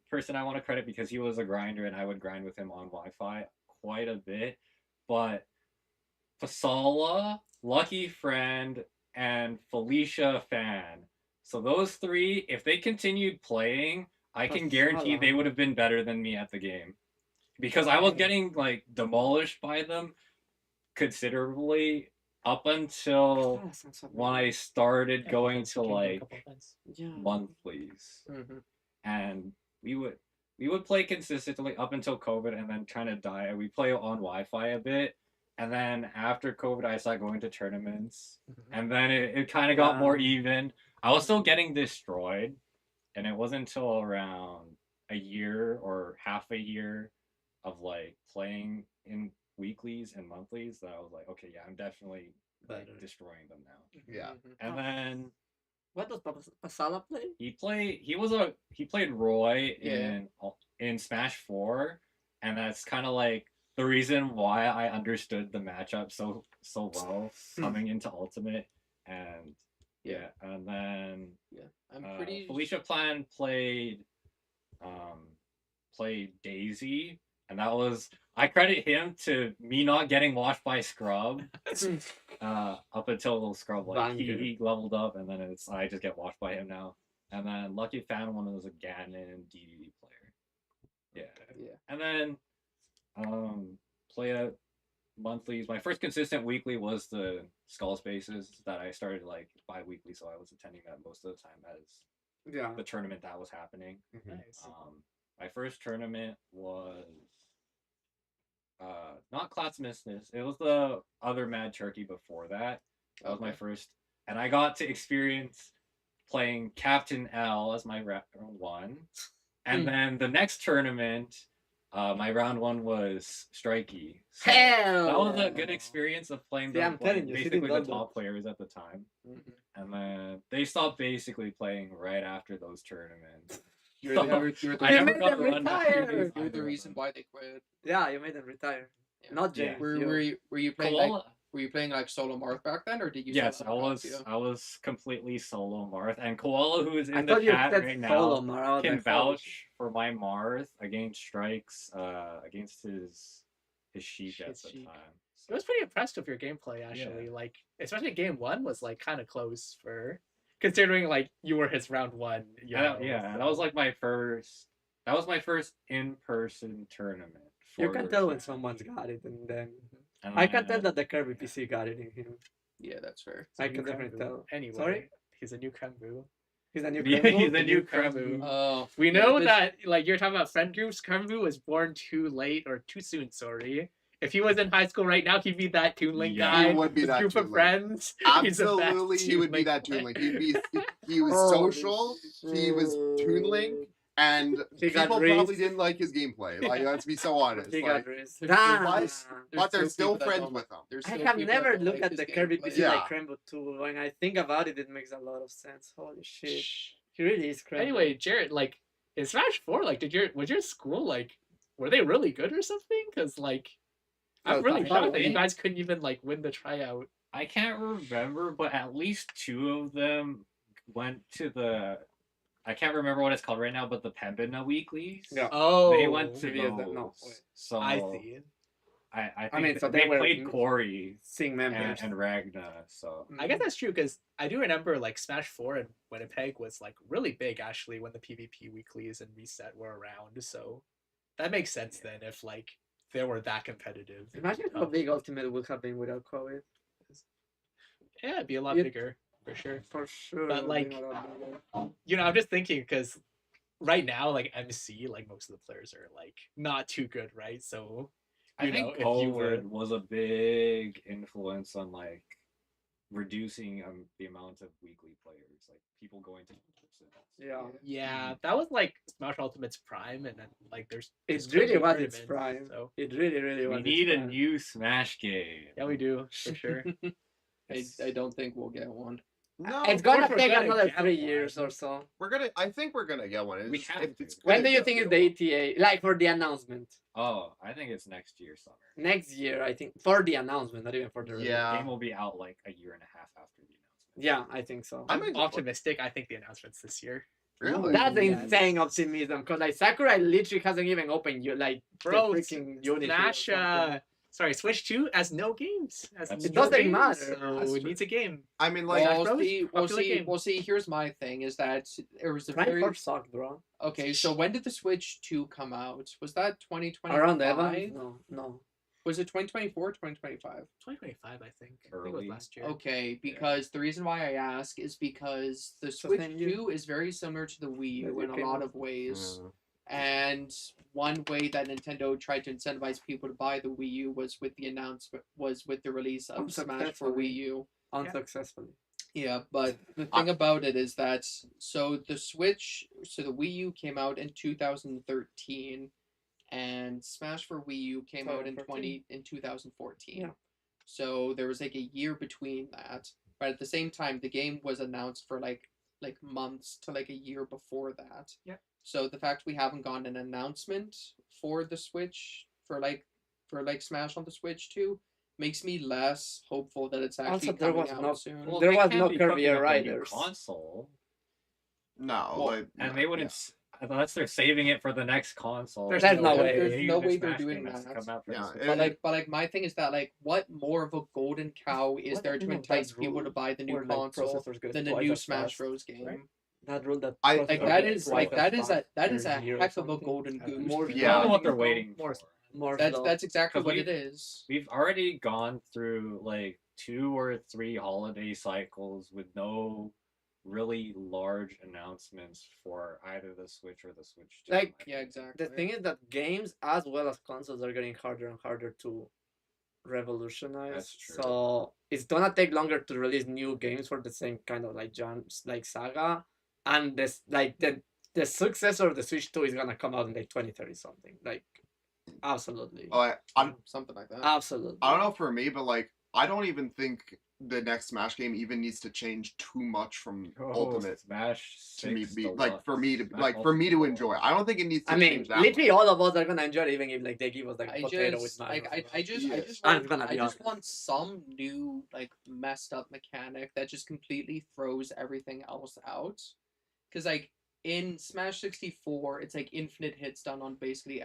person I want to credit because he was a grinder, and I would grind with him on Wi-Fi quite a bit. But Fasala, Lucky Friend, and Felicia Fan. So those 3, if they continued playing, I can guarantee they would have been better than me at the game. Because I was getting like demolished by them considerably up until when I started going to like monthlies. And we would play consistently up until COVID, and then kind of die. We play on Wi-Fi a bit, and then after COVID I started going to tournaments, and then it kind of got more even. I was still getting destroyed, and it wasn't until around a year or half a year of like playing in weeklies and monthlies that I was like, okay, yeah, I'm definitely like destroying them now. Yeah. And then what does Pasala play? he played Roy in Smash 4, and that's kind of like the reason why I understood the matchup so well coming into Ultimate. And and then I'm pretty Felicia Plan played played Daisy, and that was I credit him to me not getting washed by Scrub. Up until Scrub, like he leveled up, and then I just get washed by him now. And then Lucky found one was a Ganon DDD player. Yeah. And then play at monthlies. My first consistent weekly was the Skull Spaces that I started like bi-weekly, so I was attending that most of the time as the tournament that was happening. Nice. My first tournament was not Class Misness. It was the other Mad Turkey before that. That was my first, and I got to experience playing Captain L as my round one, and then the next tournament, my round one was Strikey. So Hell! That was a good experience of playing I'm telling you, basically the top players at the time, and then they stopped basically playing right after those tournaments. You're I made them retire. You're the reason why they quit. Yeah, you made them retire. Yeah. Not James. Were you playing like were you playing like solo Marth back then, or did you? Yes, I was completely solo Marth, and Koala, who is in I the thought you chat said right solo now, Marth. can vouch for my Marth against strikes, against his sheep at the time. I was pretty impressed with your gameplay actually. Like especially game one was like kind of close for considering like you were his round one. That was like my first. That was my first in-person tournament. You can tell when someone's got it, and then I can tell that the Kirby PC got it in him. Yeah, that's fair. I can definitely tell. Anyway, sorry, he's a new Krembu. He's a new. He's a new Krembu. Oh, we know that like you're talking about friend groups. Krembu was born too late or too soon. Sorry. If he was in high school right now, he'd be that Toon Link guy. He would be that group Toon of Link. friends. Absolutely, he would be that Toon Link. He was social. He was Toon Link. And people probably didn't like his gameplay. Like, let's be so honest. Like, but they're still friends with him. I have never looked at the Kirby PC like Krembo 2. When I think about it, it makes a lot of sense. Holy shit. He really is Krembo. Anyway, Jared, like, in Smash 4, like, was your school, like, were they really good or something? Because, like, I'm really shocked that you guys couldn't even, like, win the tryout. I can't remember, but at least two of them went to the... I can't remember what it's called right now, but the Pembina weeklies. Yeah. Oh, they went to those. No, so I see. I think so they played Corey and Ragna. So I guess that's true because I do remember like Smash 4 and Winnipeg was like really big actually when the PvP weeklies and Reset were around. So that makes sense then if like they were that competitive. Imagine how big Ultimate would have been without COVID. Yeah, it'd be a lot bigger. For sure. For sure. But like, you know, I'm just thinking because right now, like MC, like most of the players are like not too good, right? So I think COVID was a big influence on like reducing the amount of weekly players, like people going to. Yeah, that was like Smash Ultimate's prime, and then like it really was its prime. So it really was. We need a new Smash game. Yeah, we do for sure. I don't think we'll get one. No, it's gonna take another 3 years or so. I think we're gonna get one. When do you think is the ETA? Like for the announcement? Oh, I think it's next year summer. Next year, I think, for the announcement, not even for the release. The game will be out like a year and a half after the announcement. Yeah, I think so. I'm optimistic. I think the announcement's this year. Really? That's insane optimism because like Sakurai literally hasn't even opened like bro, freaking Unity. Sorry, Switch 2 has no games. It doesn't matter. So it needs a game. I mean, like, we'll see. Here's my thing: is that there was a very sucked, bro. Okay, so when did the Switch 2 come out? Was that 2025? Around Evan? No. Was it 2024, 2025? 2025, I think. Early. I think it was last year. Okay, because the reason why I ask is because the Switch 2 is very similar to the Wii U in a lot of ways. And one way that Nintendo tried to incentivize people to buy the Wii U was with the release of Smash for Wii U. Unsuccessfully. Yeah, but the thing about it is that the Wii U came out in 2013, and Smash for Wii U came out in 2014. Yeah. So there was like a year between that, but at the same time, the game was announced for like months to like a year before that. Yeah. So the fact we haven't gotten an announcement for the Switch for Smash on the Switch 2 makes me less hopeful that it's actually coming out soon. Well, there was no Kirby Riders console. No, and they wouldn't. unless they're saving it for the next console. There's no way. There's no The way they're Smash doing game has to that. come out for the Yeah, Switch. But my thing is that like, what more of a golden cow is What there kind to of entice that people to rule buy the new where, like, console processors get than the twice new as Smash fast, Bros game? right? That rule that I- Like processors that get is twice like as that is fast a that is per a year or heck of a something. golden goose. More for I Yeah. don't know you. what they're waiting more, for. more That's slow. that's exactly 'Cause what it we've- is. We've already gone through like 2 or 3 holiday cycles with no really large announcements for either the Switch or the Switch 2. Like, Yeah, exactly. The thing is that games as well as consoles are getting harder and harder to revolutionize. That's true. So it's gonna take longer to release new games for the same kind of like genres, like saga, and this like the successor of the Switch 2 is gonna come out in like 2030 something. Like, absolutely, I'm Something like that. absolutely. I don't know for me, but like I don't even think the next Smash game even needs to change too much from Ultimate Smash to me. 6 Like for me to Deluxe, Smash for me to Ultimate enjoy. Deluxe. I don't think it needs to I mean, change that literally much. all of us are gonna enjoy it, even if like they give us like I potato with just Smash. like Bros. I just Yes. I'm want gonna be I just honest. want some new like messed up mechanic that just completely throws everything else out. Cause like in Smash 64, it's like infinite hits done on basically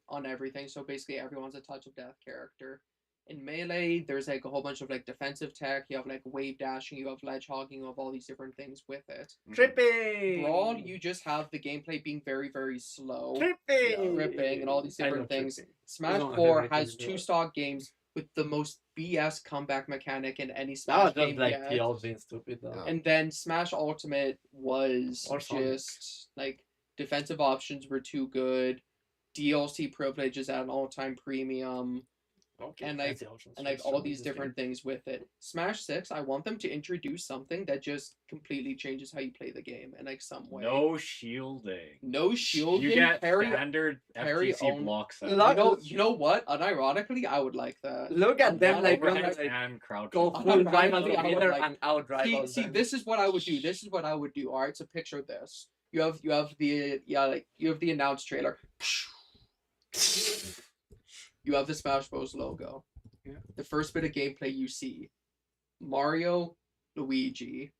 on everything. So basically everyone's a touch of death character. In Melee, there's like a whole bunch of like defensive tech. You have like wave dashing. You have ledge hogging. You have all these different things with it. Tripping. Brawl, you just have the gameplay being very very slow. tripping. Tripping and all these I different love things. tripping. Smash one of my 4 favorite has things to two do. stock games with the most BS comeback mechanic in any That Smash was game just like yet. TL being stupid though. Yeah. And then Smash Ultimate was Or Sonic. just like defensive options were too good, DLC privileges at an all-time premium, Okay, and, like- fancy options. and like Just all show me these this game. different things with it. Smash 6, I want them to introduce something that just completely changes how you play the game in like some way. No shielding. No shielding, You get parry. standard parry FGC on- blocks. Look- You know what? Unironically, I would like that. Look at them like Overhead gonna overhead like and crouch. go I'm full not rival really- I would together like- and out rival See, them. this is what I would do. This is what I would do. All right, so picture this. You have the announced trailer. You have the Smash Bros logo. Yeah. The first bit of gameplay you see, Mario, Luigi,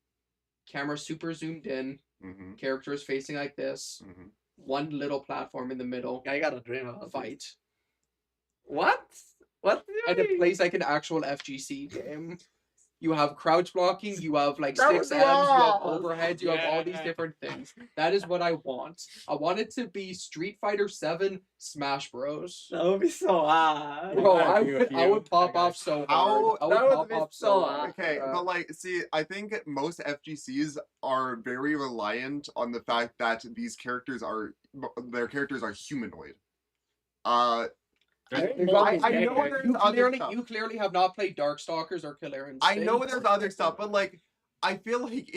camera super zoomed in, Mm-hmm. characters facing like this, Mm-hmm. one little platform in the middle, I got a dream about this. fight, What? What? do you and it mean? plays like an actual FGC game. You have crouch blocking, you have like That 6 was M's, you have awesome. overheads, you have all these Yeah. different things. That is what I want. I want it to be Street Fighter 7 Smash Bros. That would be so hard. Bro, I I agree with would you. pop I off so How- hard. I would That would pop be off so so hard. hard. Okay, but like, see, I think most FGCs are very reliant on the fact that these characters are humanoid. There's I- more I games. know there's other stuff. You clearly have not played Darkstalkers or Killer Instinct. I know there's other stuff, but like, I feel like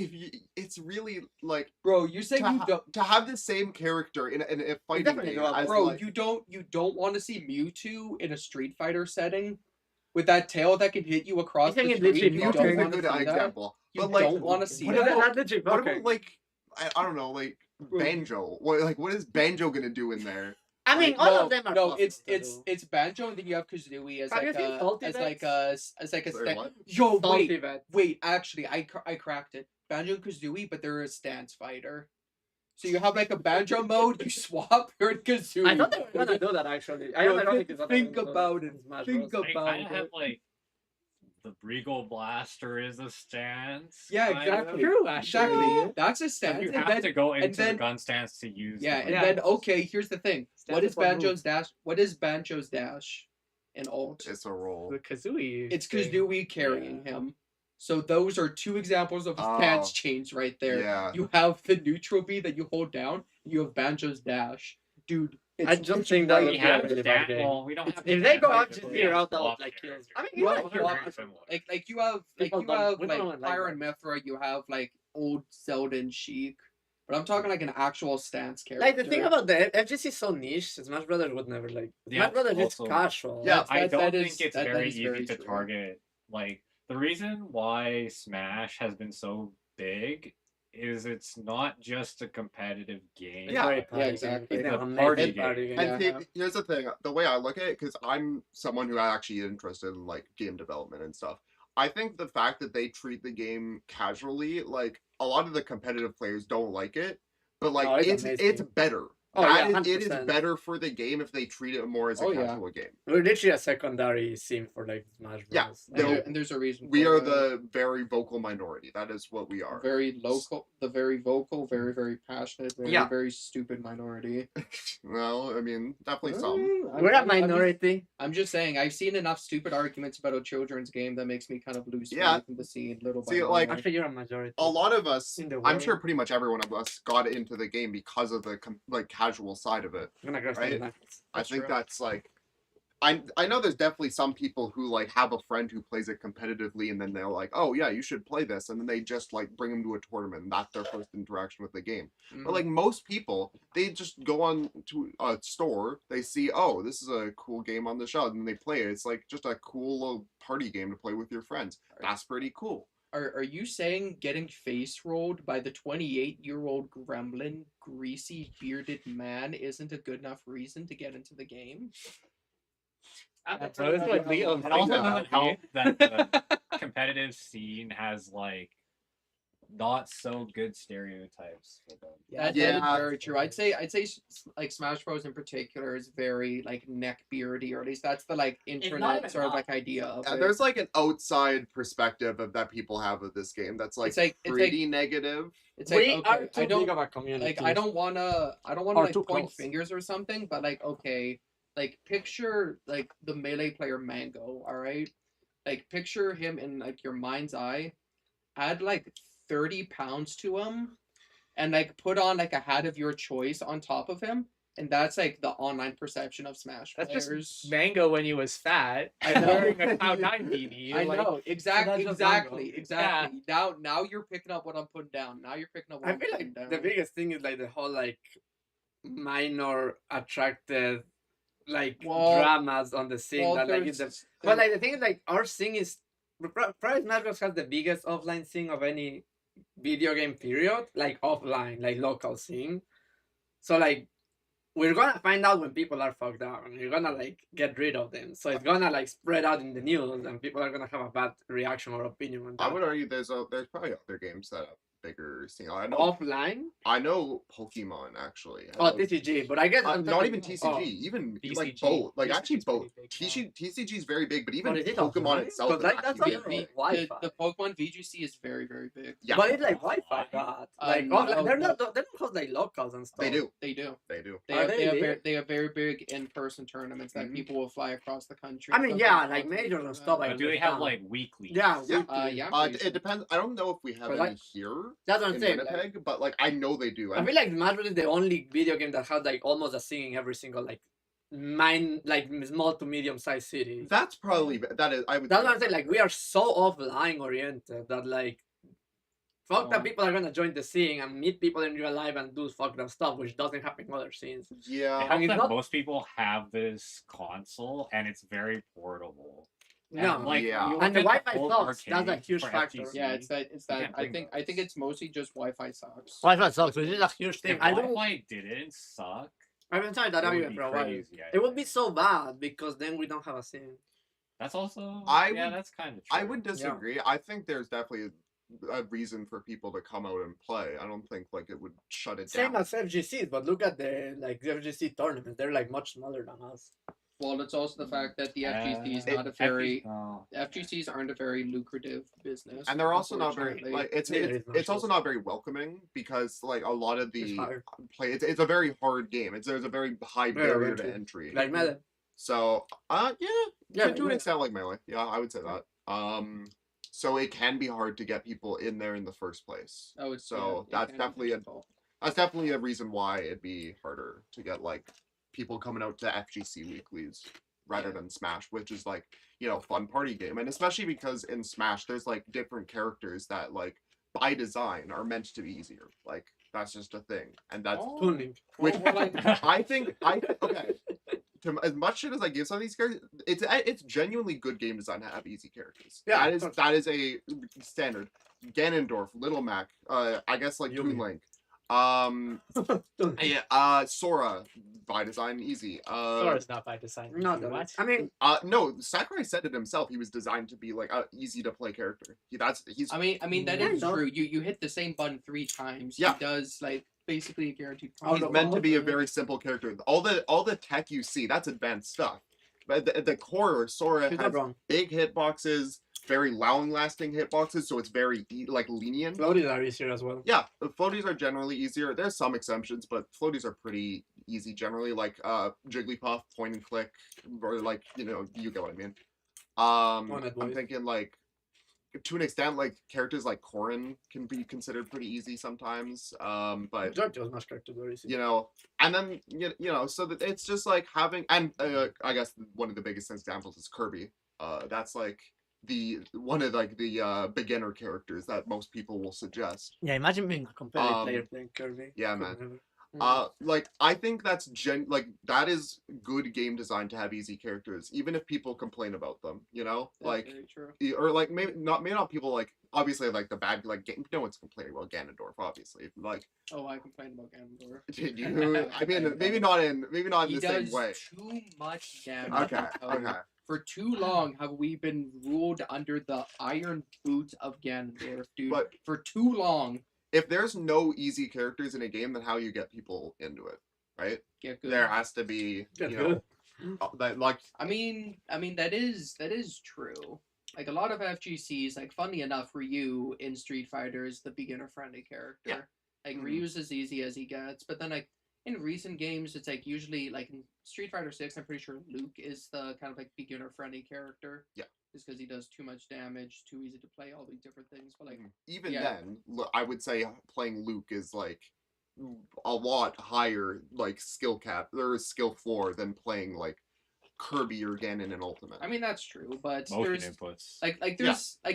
it's really like Bro, you say you don't. to have the same character in a fighting definitely game do have- as Bro, like, you don't want to see Mewtwo in a Street Fighter setting with that tail that can hit you across I think the it street. literally You Mewtwo don't Mewtwo's a want to good see that. example. You But like, don't want to see what that. about- That's legit. what Okay. about like I don't know, like Banjo? What is Banjo gonna do in there? I mean, Like, all no, of them are. no. possible to It's do. it's Banjo, and then you have Kazooie as Have you like seen a Salty as Bets? like a as like a Sorry, sta- what? Yo, Salty wait, Bets. wait. Actually, I cracked it. Banjo and Kazooie, but they're a stance fighter. So you have like a Banjo mode. You swap her and Kazooie. I thought they were gonna do that actually. I Bro, don't think it's think about it. Smash Think Bros. They about kind of it. have like the Brigo Blaster is a stance. Yeah, kind of. exactly. True, Exactly. actually. That's a So stance. you And have then, to go into then- the gun stance to use. yeah, the and Yeah. then okay. Here's the thing. Stance What is is one Banjo's move. dash? What is Banjo's dash? In ult. It's a roll. The Kazooie. It's thing. Kazooie carrying him. So those are two examples of Oh. stance change right there. Yeah. You have the neutral B that you hold down. You have Banjo's dash, dude. It's, I just it's think that right would We be there. have really stat. bad game. Well, we don't have. If they go stat up because to we 0 have that would swap like kill. characters. I mean, You you have have They're swap- very similar. like you have People you don't- have we like don't like Pyro that. and Mithra. You have like old Zelda and Sheik. But I'm talking like an actual stance character. Like the thing about the FGC is so niche. Smash Brothers would never like. Yeah, Smash Brothers is also- casual. Yeah, I that- don't that think is- it's that very is easy very to true. target. Like the reason why Smash has been so big is it's not just a competitive game. It's Yeah, very yeah, party exactly. game. It's It's a an party amazing game. party game. And Yeah. here's the thing: the way I look at it, because I'm someone who actually interested in like game development and stuff. I think the fact that they treat the game casually, like a lot of the competitive players don't like it. but like Oh, it's it's amazing. better. Oh, That yeah, is- it is 100%. better for the game if they treat it more as a Oh, yeah. casual game. We're literally a secondary scene for like Smash Bros. Yeah, Like, And there's a reason. We for are it. the very vocal minority. That is what we are. very local, the very vocal, very very passionate, very Yeah. very stupid minority. Well, I mean, definitely some. we're a minority. I'm just saying, I've seen enough stupid arguments about a children's game that makes me kind of lose Yeah. faith in the scene little by See, little. like, Actually, you're a majority. A lot of us, In the I'm sure world. pretty much every one of us got into the game because of the like casual side of it. I'm gonna grab right? some knives. I That's think true. that's like I know there's definitely some people who like have a friend who plays it competitively and then they're like, oh yeah, you should play this, and then they just like bring them to a tournament and that's their first interaction with the game. Mhm. But like most people, they just go on to a store, they see, oh, this is a cool game on the shelf, and they play it. It's like just a cool little party game to play with your friends. That's pretty cool. Are you saying getting face rolled by the 28-year-old gremlin, greasy bearded man isn't a good enough reason to get into the game? So it's like Leo. It also Yeah. doesn't help that the competitive scene has like not so good stereotypes for them. That Yeah. is very true. I'd say like Smash Bros in particular is very like neck beardy, or at least that's the like internet even sort of not. like idea of it. There's like an outside perspective of that people have of this game that's like, It's like- it's pretty negative. It's like We okay, are too I don't big of a community. like I don't wanna Or like too point close. fingers or something, but like okay, like picture like the melee player Mango, all right? Like picture him in like your mind's eye, add like 30 pounds to him, and like put on like a hat of your choice on top of him, and that's like the online perception of Smash That's players. just Mango when he was fat. I know. Wearing a Cloud9 beanie. I like, know exactly, that's just Mango. exactly. Now you're picking up what I'm putting down. Now you're picking up what I I'm feel putting like down. the biggest thing is like the whole like minor attracted like Well- dramas on the scene well, that like there's- is the but like the thing is like our scene is probably Smash Bros has the biggest offline scene of any video game period, like offline, like local scene. So like we're gonna find out when people are fucked up and we're gonna like get rid of them. So it's gonna like spread out in the news and people are gonna have a bad reaction or opinion on I that. would argue there's probably other games that have bigger scene. Offline? I know Pokemon actually. I Oh, know- TCG, but I guess I'm not talking- even TCG, oh. even like BCG. both. Like BCG actually is pretty both. big TCG is very big, but even But is it Pokemon offline? itself 'Cause, is like, that's actually not big. Wi-Fi. The Pokemon VGC is very very big. Yeah, But it's like Wi-Fi, God. Like no, offline, they're no. not. They don't host like locals and stuff. they do. They do. They do. They Are have, they they, have big? very, they have very big in-person tournaments that Mhm. people will fly across the country. I mean, Sometimes yeah, not like to majors do and that. stuff, I But do they have understand. like weekly? Yeah, Yeah. weekly. Yeah. It depends. I don't know if we have But any like- here That's what I'm in saying. Like, Winnipeg, but like I know they do. I feel like Smash Bros is the only video game that has like almost a scene in every single like small to medium sized city. That's probably that is. I would. That's say what I'm saying. Like we are so offline oriented that like fucked up people are gonna join the scene and meet people in real life and do fucked up stuff, which doesn't happen in other scenes. It Yeah. helps it's that not- most people have this console and it's very portable. No, And, like, Yeah. you And the look at Wi-Fi old sucks. That's a arcades huge for factor. FGC, Yeah, it's that. You can't I blame think those. it's mostly just Wi-Fi sucks. Wi-Fi sucks, which is a huge thing. If I don't. Wi-Fi didn't suck, I've been trying that it would argument be for a while. crazy. I It would be think. so bad because then we don't have a scene. That's also. I yeah, would- that's kind of true. I would disagree. I think there's definitely a reason for people to come out and play. I don't think like it would shut it Same down. as FGCs, but look at the like the FGC tournaments. They're like much smaller than us. Well, it's also the fact that the FGC is Uh, not a very Oh, FGCs aren't a very lucrative business, And they're also not very unfortunately. like it's Neither it's, is it's also Marshall's. not very welcoming because like a lot of It's the hard. it's a very hard game. There's a very high Very barrier to entry. entry. Like Melee. So yeah, Yeah, to an like, extent like Melee. Yeah, I would say that. So it can be hard to get people in there in the first place. Oh, it's So yeah, it that's can be definitely difficult. That's definitely a reason why it'd be harder to get like people coming out to FGC weeklies rather than Smash, which is like, you know, fun party game. And especially because in Smash there's like different characters that like by design are meant to be easier. Like that's just a thing. And that's tuning. which Well, like, I think okay. To, as much shit as I give some of these characters, it's genuinely good game design to have easy characters. Yeah, that is a standard. Ganondorf, Little Mac, I guess like Yumi. Toon Link. Yeah, Sora by design easy. Sora's not by design. No, easy, what? I mean, No, Sakurai said it himself. He was designed to be like a easy to play character. He's I mean that Yeah, is no. true. You hit the same button 3 times. Yeah. He does like basically a guaranteed All He's the meant to be a combo. very simple character. All the tech you see, that's advanced stuff. But the core Sora He's has not wrong. big hitboxes, very long-lasting hitboxes, so it's very like lenient. Floaties are easier as well. Yeah, the floaties are generally easier. There's some exceptions, but floaties are pretty easy generally. Like Jigglypuff, point and click, or like you get what I mean. On it, I'm boys. thinking like to an extent, like characters like Corrin can be considered pretty easy sometimes. But Majority of Smash characters are easy. and then so that it's just like having, and I guess one of the biggest examples is Kirby. That's like one of like the beginner characters that most people will suggest. Yeah, imagine being a competitive Um, player playing Kirby. yeah, Could man. never. Like I think that's that is good game design to have easy characters, even if people complain about them. That's Like very true. or like maybe not people like obviously like the bad like no one's complaining about Ganondorf obviously like Oh, I complained about Ganondorf. did you I mean maybe not in He the same does way. too much damage. Okay, okay. For too long have we been ruled under the iron boot of Ganondorf, dude. But for too long. if there's no easy characters in a game, then how you get people into it, right? Get good. There has to be Get you good. know that like I mean that is true. Like a lot of FGCs, like funny enough, Ryu in Street Fighter is the beginner friendly character. Yeah. Like Mhm. Ryu's as easy as he gets, but then like in recent games, it's like usually like in Street Fighter 6, I'm pretty sure Luke is the kind of like beginner friendly character. Yeah. Just because he does too much damage, too easy to play, all these different things. But like even yeah. then, I would say playing Luke is like a lot higher like skill cap or skill floor than playing like Kirby or Ganon in Ultimate. I mean that's true, but Motion there's inputs.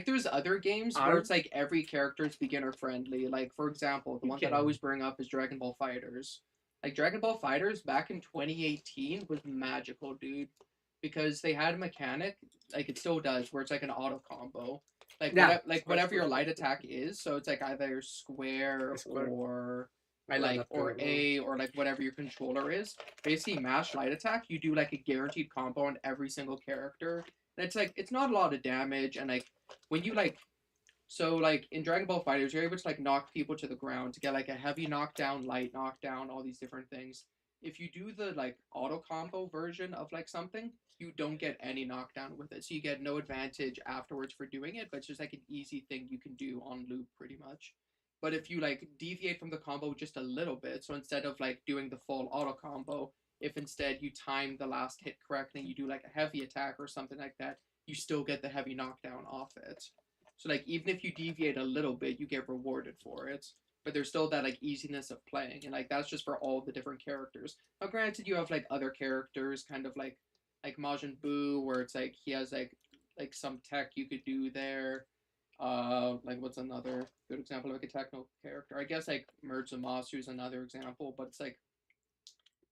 there's other games where it's like every character is beginner friendly. Like for example, the one that I always bring up is Dragon Ball Fighters. Like Dragon Ball Fighters back in 2018 was magical, dude, because they had a mechanic, like it still does, where it's like an auto combo. Like Yeah, whatever your light attack is, so it's like either square. or like or A or like whatever your controller is. Basically mash light attack, you do like a guaranteed combo on every single character. And it's like it's not a lot of damage, and like when you like so like in Dragon Ball Fighters you're able to like knock people to the ground to get like a heavy knockdown, light knockdown, all these different things. If you do the like auto combo version of like something, you don't get any knockdown with it. So you get no advantage afterwards for doing it, but it's just like an easy thing you can do on loop pretty much. But if you like deviate from the combo just a little bit, so instead of like doing the full auto combo, if instead you time the last hit correctly, you do like a heavy attack or something like that, you still get the heavy knockdown off it. So like even if you deviate a little bit, you get rewarded for it. But there's still that like easiness of playing, and like that's just for all the different characters. Now granted you have like other characters, kind of like Majin Buu, where it's like he has like some tech you could do there. Like what's another good example of like a technical character? I guess like Merge Zamasu is another example, but it's like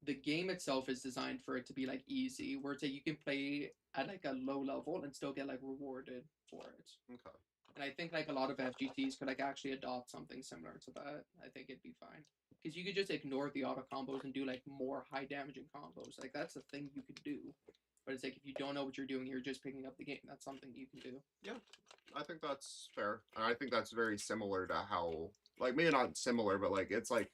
the game itself is designed for it to be like easy, where it's like you can play at like a low level and still get like rewarded for it. Okay. And I think like a lot of FGTs could like actually adopt something similar to that. I think it'd be fine. Because you could just ignore the auto combos and do like more high damaging combos. Like that's a thing you could do. But it's like if you don't know what you're doing, you're just picking up the game. That's something you can do. Yeah, I think that's fair. And I think that's very similar to how, like, maybe not similar, but like it's like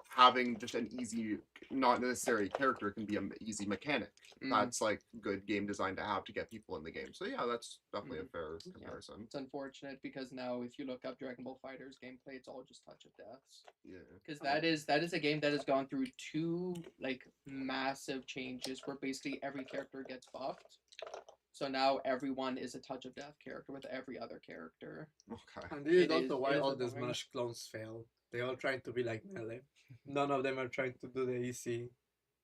having just an easy, not necessarily character can be an easy mechanic. That's like good game design to have to get people in the game. So yeah, that's definitely a fair comparison. It's unfortunate because now if you look up Dragon Ball Fighters gameplay, it's all just touch of deaths. Yeah. Because that is a game that has gone through two like massive changes where basically every character gets buffed. So now everyone is a touch of death character with every other character. Okay. And this is It also is- why it is all the annoying. Smash clones fail. They all trying to be like Melee. None of them are trying to do the easy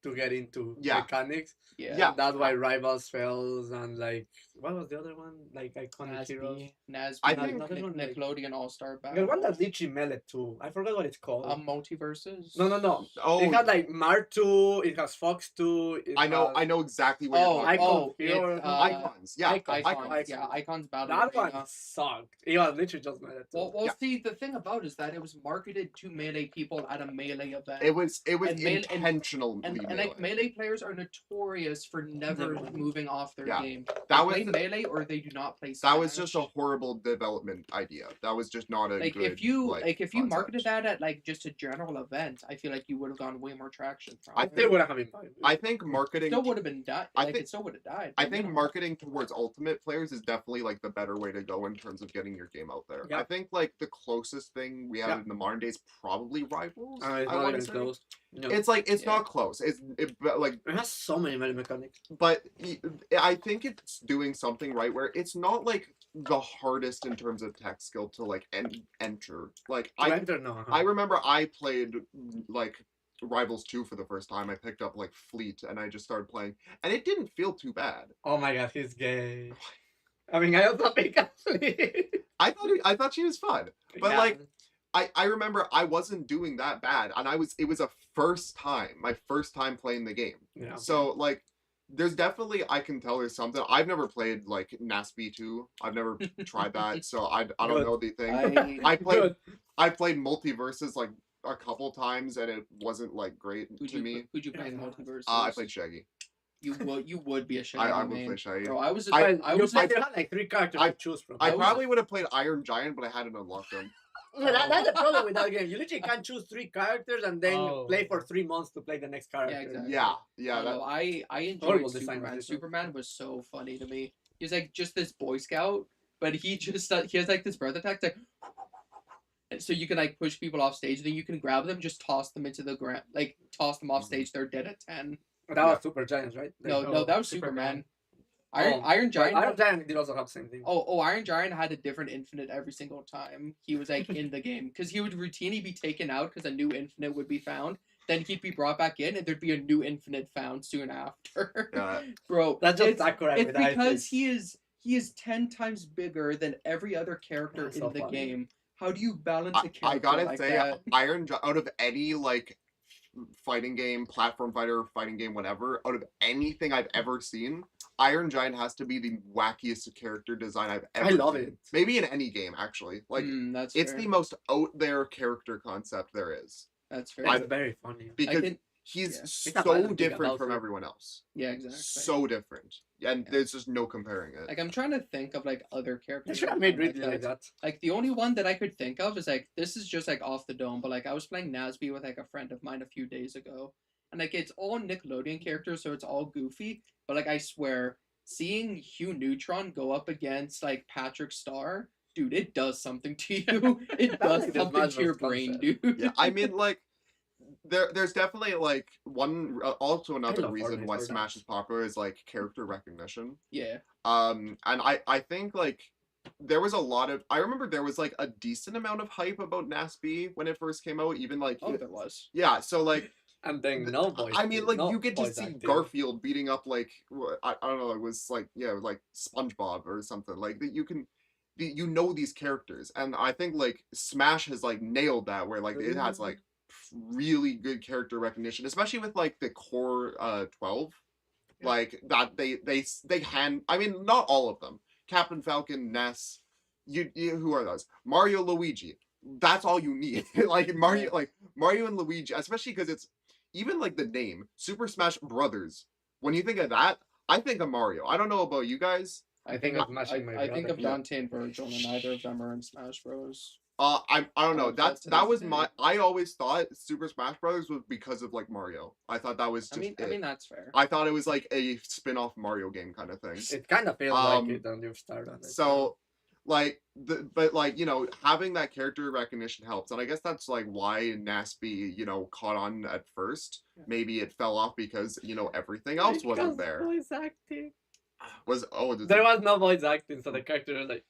to get into Yeah. mechanics. Yeah. Yeah. That's why Rivals fails and like what was the other one? Like Iconic Heroes. Nasby. Nasby, I think- Nickelodeon All Star There's Battle. one that's literally Melee too. I forgot what it's called. Multiverses. No. Oh, It has like Mar2, it has Fox 2. I know exactly what Oh, you're talking Icon. about. it's, Icons. Yeah. Icons. Icons. Yeah, Icons Battle That Arena. one sucked. It was literally just Melee 2. Well, Yeah. see, the thing about it is that it was marketed to Melee people at a Melee event. It was And Melee- intentionally and and like melee players are notorious for never Never. moving off their Yeah. game. That They was play melee or they do not play that was just a Smash. horrible development idea. That was just not a Like good if you concept. marketed that at like just a general event, I feel like you would have gotten way more traction from I it. They would have been fine. I think marketing Still would have been died. I Like think- it still would have died. I but, you think know. marketing towards ultimate players is definitely like the better way to go in terms of getting your game out there. Yeah. I think like the closest thing we have Yeah. in the modern days probably Rivals. It's I not want even to say. close. No. It's like it's Yeah. not close. But like It has so many melee mechanics. but I think it's doing something right where it's not like the hardest in terms of tech skill to like enter. Like I No. I remember I played like Rivals 2 for the first time. I picked up like Fleet and I just started playing and it didn't feel too bad. Oh my god, he's gay. I mean, I also pick up. I thought she was fun. But like I remember I wasn't doing that bad and it was my first time playing the game. Yeah. So like there's definitely I can tell there's something. I've never played like NASB 2. I've never tried that, so I don't Good. know the thing. I played Good. I played Multiverses like a couple times and it wasn't like great Who'd to you, me. Who'd you play in Yeah. multiverse? I played Shaggy. You would be a Shaggy I would main. play Shaggy. Bro, I was I- I was you had like 3 characters I- to choose from. I was- probably would have played Iron Giant, but I hadn't unlocked them. Yeah, that's the problem with that game. You literally can't choose 3 characters and then Oh. play for 3 months to play the next character. exactly. Yeah, yeah. No, I enjoyed Horrible design Superman. decision. Superman was so funny to me. He's like just this Boy Scout, but he just he has like this breath attack like. And so you can like push people off stage, then you can grab them, just toss them into the ground, like toss them off stage. They're dead at 10. That was Super Giants, right? No, that was Superman. Iron But Giant. Iron Giant did also have the same thing. Iron Giant had a different infinite every single time he was like in the game because he would routinely be taken out because a new infinite would be found. Then he'd be brought back in, and there'd be a new infinite found soon after. Yeah. Bro, That's just it's, Sakura it's with because ice. he is 10 times bigger than every other character That's in so the funny. game. How do you balance a character I gotta like say, that? out of any like fighting game, platform fighter, fighting game, whatever, out of anything I've ever seen, Iron Giant has to be the wackiest character design I've ever love seen. it. Maybe in any game, actually. Like, That's it's fair. the most out there character concept there is. That's fair. It's very funny. Because can- he's yeah. It's a so violent thing different about from it. everyone else. Yeah, exactly. So different. And Yeah. there's just no comparing it. Like I'm trying to think of like other They characters. should have that made are like Ridley like that. that. Like the only one that I could think of is like this is just like off the dome, but like I was playing Nasby with like a friend of mine a few days ago, and like it's all Nickelodeon characters, so it's all goofy. But like I swear, seeing Hugh Neutron go up against like Patrick Star, dude, it does something to you. It That's does like the something Smash to your Bros. brain, concept. dude. Yeah, I mean, like, there's definitely like also another love reason Fortnite why for Smash that. is popular is like character recognition. Yeah. And I think like there was a lot of I remember there was like a decent amount of hype about NASB when it first came out. Even like Oh, there was. yeah, so like And then no voice. I mean like no you get to voice see acting. Garfield beating up like I don't know, it was like yeah like SpongeBob or something like that. You can you know these characters, and I think like Smash has like nailed that where like it has like really good character recognition, especially with like the core 12 like that they hand I mean not all of them, Captain Falcon, Ness, you who are those, Mario, Luigi, that's all you need. Like Mario and Luigi, especially because it's even like the name Super Smash Brothers, when you think of that I think of Mario. I don't know about you guys. I think of smashing my I think brother. of Dante and Virgil, and neither of them are in Smash Bros. I don't know. That's That was today. my. I always thought Super Smash Brothers was because of like Mario. I thought that was just. I mean that's fair. I thought it was like a spin-off Mario game kind of thing. It kind of feels Um, like it when you start on it. So, like but like you know having that character recognition helps, and I guess that's like why NASB caught on at first. Yeah. Maybe it fell off because everything else wasn't Because there. Voice acting. There There was no voice acting, so the character was like,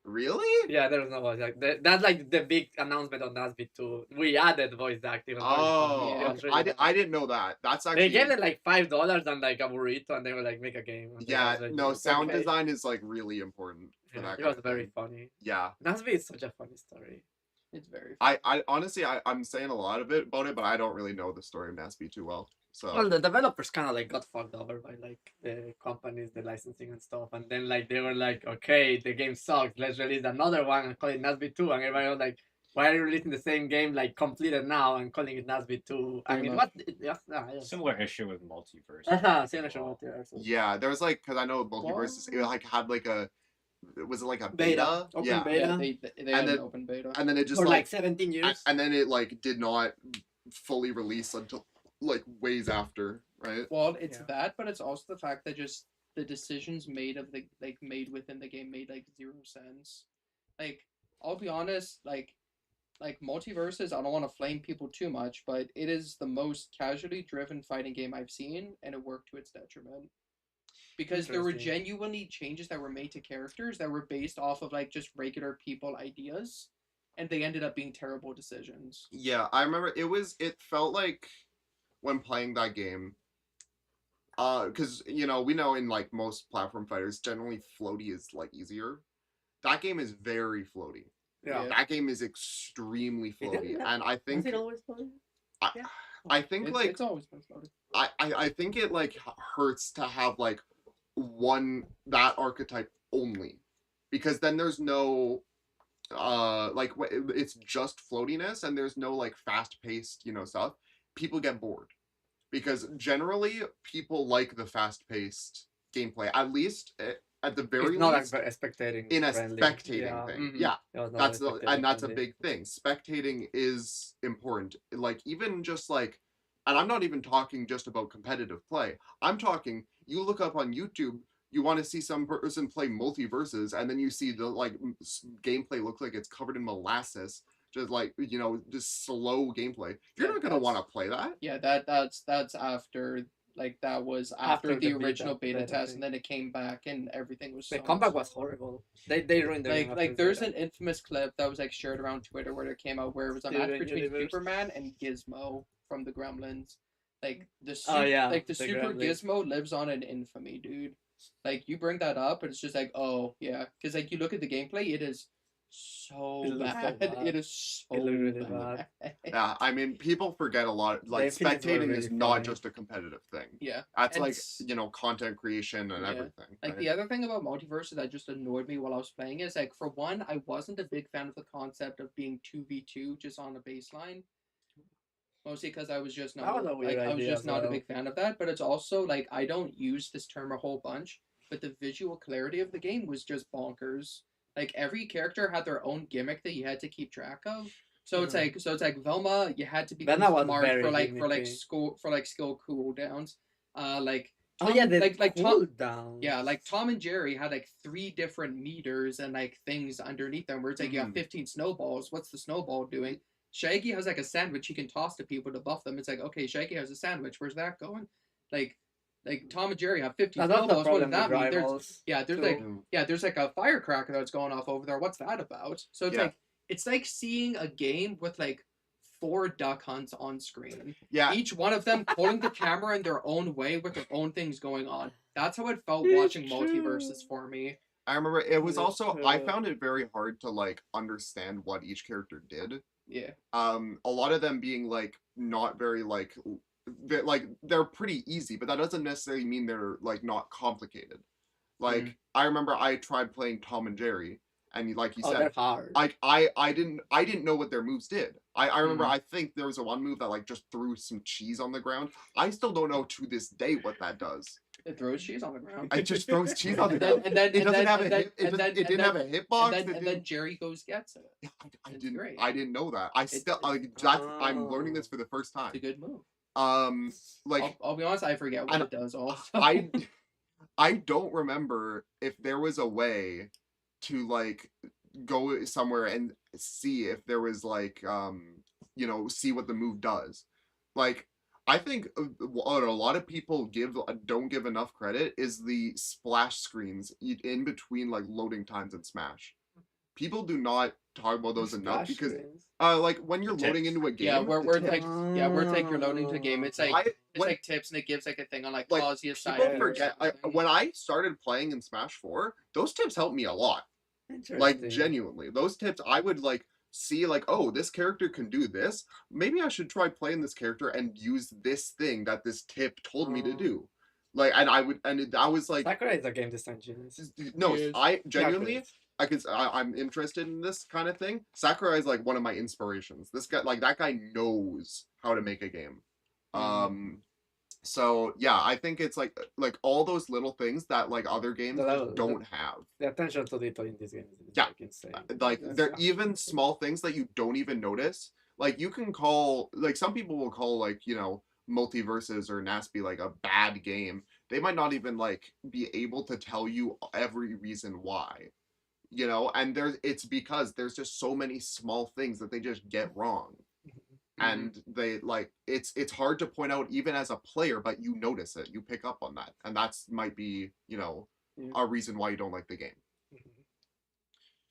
really? yeah, there was no voice acting. That's like the big announcement on NASB 2. We added voice acting. It was very funny. Yeah. It was really I didn't know that. That's They actually gave it like $5 and like a burrito, and they were like, make a game. And yeah. I was like, No, sound okay. design is like really important for Yeah, that. it kind was of very thing. funny. Yeah. NASB is such a funny story. It's very. I honestly I'm saying a lot of it about it, but I don't really know the story of NASB too well. So Well, the developers kind of like got fucked over by like the companies, the licensing and stuff, and then like they were like, okay, the game sucks. Let's release another one and call it NASB 2, and everybody was like, Why are you releasing the same game like completed now and calling it Nasby 2? I Pretty mean, much. Similar issue with multiverse. Signature Well, multiverse. Yeah, there was like, because I know multiverses, it like had like a, was it like a Beta. beta? Open Yeah, beta. Yeah, they And had an then- open beta. and then it just For like like 17 years. and then it like did not fully release until like ways after, right? Well, it's Yeah. that, but it's also the fact that just the decisions made of the made within the game made like 0 sense. Like, I'll be honest, like multiverses, I don't want to flame people too much, but it is the most casually driven fighting game I've seen, and it worked to its detriment. Because there were Interesting. genuinely changes that were made to characters that were based off of like just regular people ideas, and they ended up being terrible decisions. Yeah, I remember it felt like when playing that game, because you know we know in like most platform fighters generally floaty is like easier. That game is very floaty. Yeah. Yeah. That game is extremely floaty, and I Was think it always floating? I think like It's always been floating. I think it like hurts to have like that archetype only, because then there's no like it's just floatiness and there's no like fast paced stuff. People get bored because generally people like the fast paced gameplay, at least at the very It's not least like spectating. in a friendly. spectating Yeah. thing. Mhm. Yeah, It was not that's very and that's a spectating-friendly. big thing. Spectating is important. Like even just like, and I'm not even talking just about competitive play. I'm talking, you look up on YouTube, you want to see some person play multiverses, and then you see the like gameplay looks like it's covered in molasses, just like just slow gameplay. You're Yeah, not gonna want to that's- play that. Yeah, that's after that was after, After the the original beta beta test, thing. and then it came back and everything was The so comeback much- was horrible. They ruined the game. like there's an infamous clip that was like shared around Twitter where it came out where it was a match Steven between Universe. Superman and Gizmo from the Gremlins. Like the Oh, yeah, like the the Super Gremlins. Gizmo lives on in infamy, dude. Like you bring that up, and it's just like, oh yeah, because like you look at the gameplay, it is so It looks so bad. bad. It is so It looked really bad. Yeah, I mean, people forget a lot. Like Infinite were spectating is really not funny. just a competitive thing. Yeah. That's And like s- content creation and Yeah. everything. Like right? the other thing about multiverses that just annoyed me while I was playing is like, for one, I wasn't a big fan of the concept of being 2v2 just on a baseline. Mostly because I was just That not was a weird I was idea just as not a well. big fan of that. But it's also like I don't use this term a whole bunch, but the visual clarity of the game was just bonkers. Like every character had their own gimmick that you had to keep track of. So it's like Velma, you had to be Velma was smart very for gimmicky. skill cooldowns. Like Oh Tom- yeah, the like cool Tom, down. yeah, like Tom and Jerry had like 3 different meters and like things underneath them where it's like you have Mhm. 15 snowballs. What's the snowball doing? Shaggy has like a sandwich he can toss to people to buff them. It's like, okay, Shaggy has a sandwich. Where's that going? Like Tom and Jerry have 50 That's the snowballs. What problem does with that mean? There's rivals. there's too. like Mm. there's like a firecracker that's going off over there. What's that about? So it's like seeing a game with like 4 duck hunts on screen. Yeah, Each one of them pulling the camera in their own way with their own things going on. That's how it felt It's watching true. multiverses for me. I remember it was It's also I true. found it very hard to like understand what each character did. Yeah. A lot of them being like not very like they're pretty easy, but that doesn't necessarily mean they're like not complicated. Like I remember I tried playing Tom and Jerry, and like you Oh, said, they're hard. I didn't know what their moves did. I remember Mhm. I think there was a one move that like just threw some cheese on the ground. I still don't know to this day what that does. It throws cheese on the ground. It just throws cheese on the And then- ground. and then- It and doesn't then- have and a then- hit. and then- It and didn't have a hitbox. And then Jerry goes gets it. I It's didn't. great. I didn't know that. I still like that's. I'm learning this for the first It's a time. good move. Like I'll be honest, I forget what and it does also. I don't remember if there was a way to like go somewhere and see if there was like see what the move does. Like I think what a lot of people don't give enough credit is the splash screens in between like loading times in Smash. People do not talk about those enough Splash because screens. like when you're loading Tips. into a game, Yeah, where the it's like where it's like you're loading to a game. It's like I- it's when- like tips and it gives like a thing on like like, pause your side. people view or forget something. when I started playing in Smash 4, those tips helped me a lot. Like Interesting. genuinely, those tips I would like see like, oh, this character can do this. Maybe I should try playing this character and use this thing that this tip told me to Oh. do. Like, and I would, I was like, Sakura is a game design genius. no, Yes. I genuinely, Not I'm interested in this kind of thing. Sakurai is like one of my inspirations. This guy, like that guy, knows how to make a game. So yeah, I think it's like all those little things that like other games just don't have. The attention to detail in these games is Yeah. like insane. Like That's they're not- even small things that you don't even notice. Like you can call, like some people will call, like, you know, Multiverses or NASB like a bad game. They might not even like be able to tell you every reason why. You know, and it's because there's just so many small things that they just get wrong. And they like it's hard to point out even as a player, but you notice it, you pick up on that, and that's might be, you know, a reason why you don't like the game.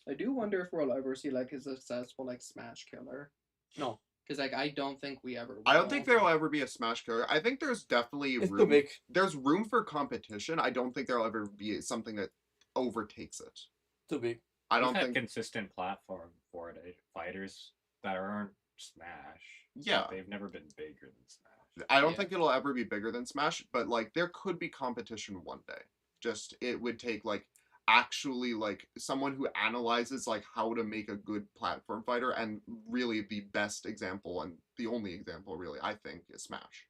I do wonder if we'll ever see like a successful like Smash killer. No. Because like I don't think we ever will. I don't think there will ever be a Smash killer. I think there's definitely It's too room. big. There's room for competition. I don't think there'll ever be something that overtakes it. Too big. I We've don't had think. consistent platform for it. Fighters that aren't Smash. Yeah. They've never been bigger than Smash. I don't Yeah. think it'll ever be bigger than Smash, but like there could be competition one day. Just it would take like actually like someone who analyzes like how to make a good platform fighter, and really the best example and the only example really I think is Smash.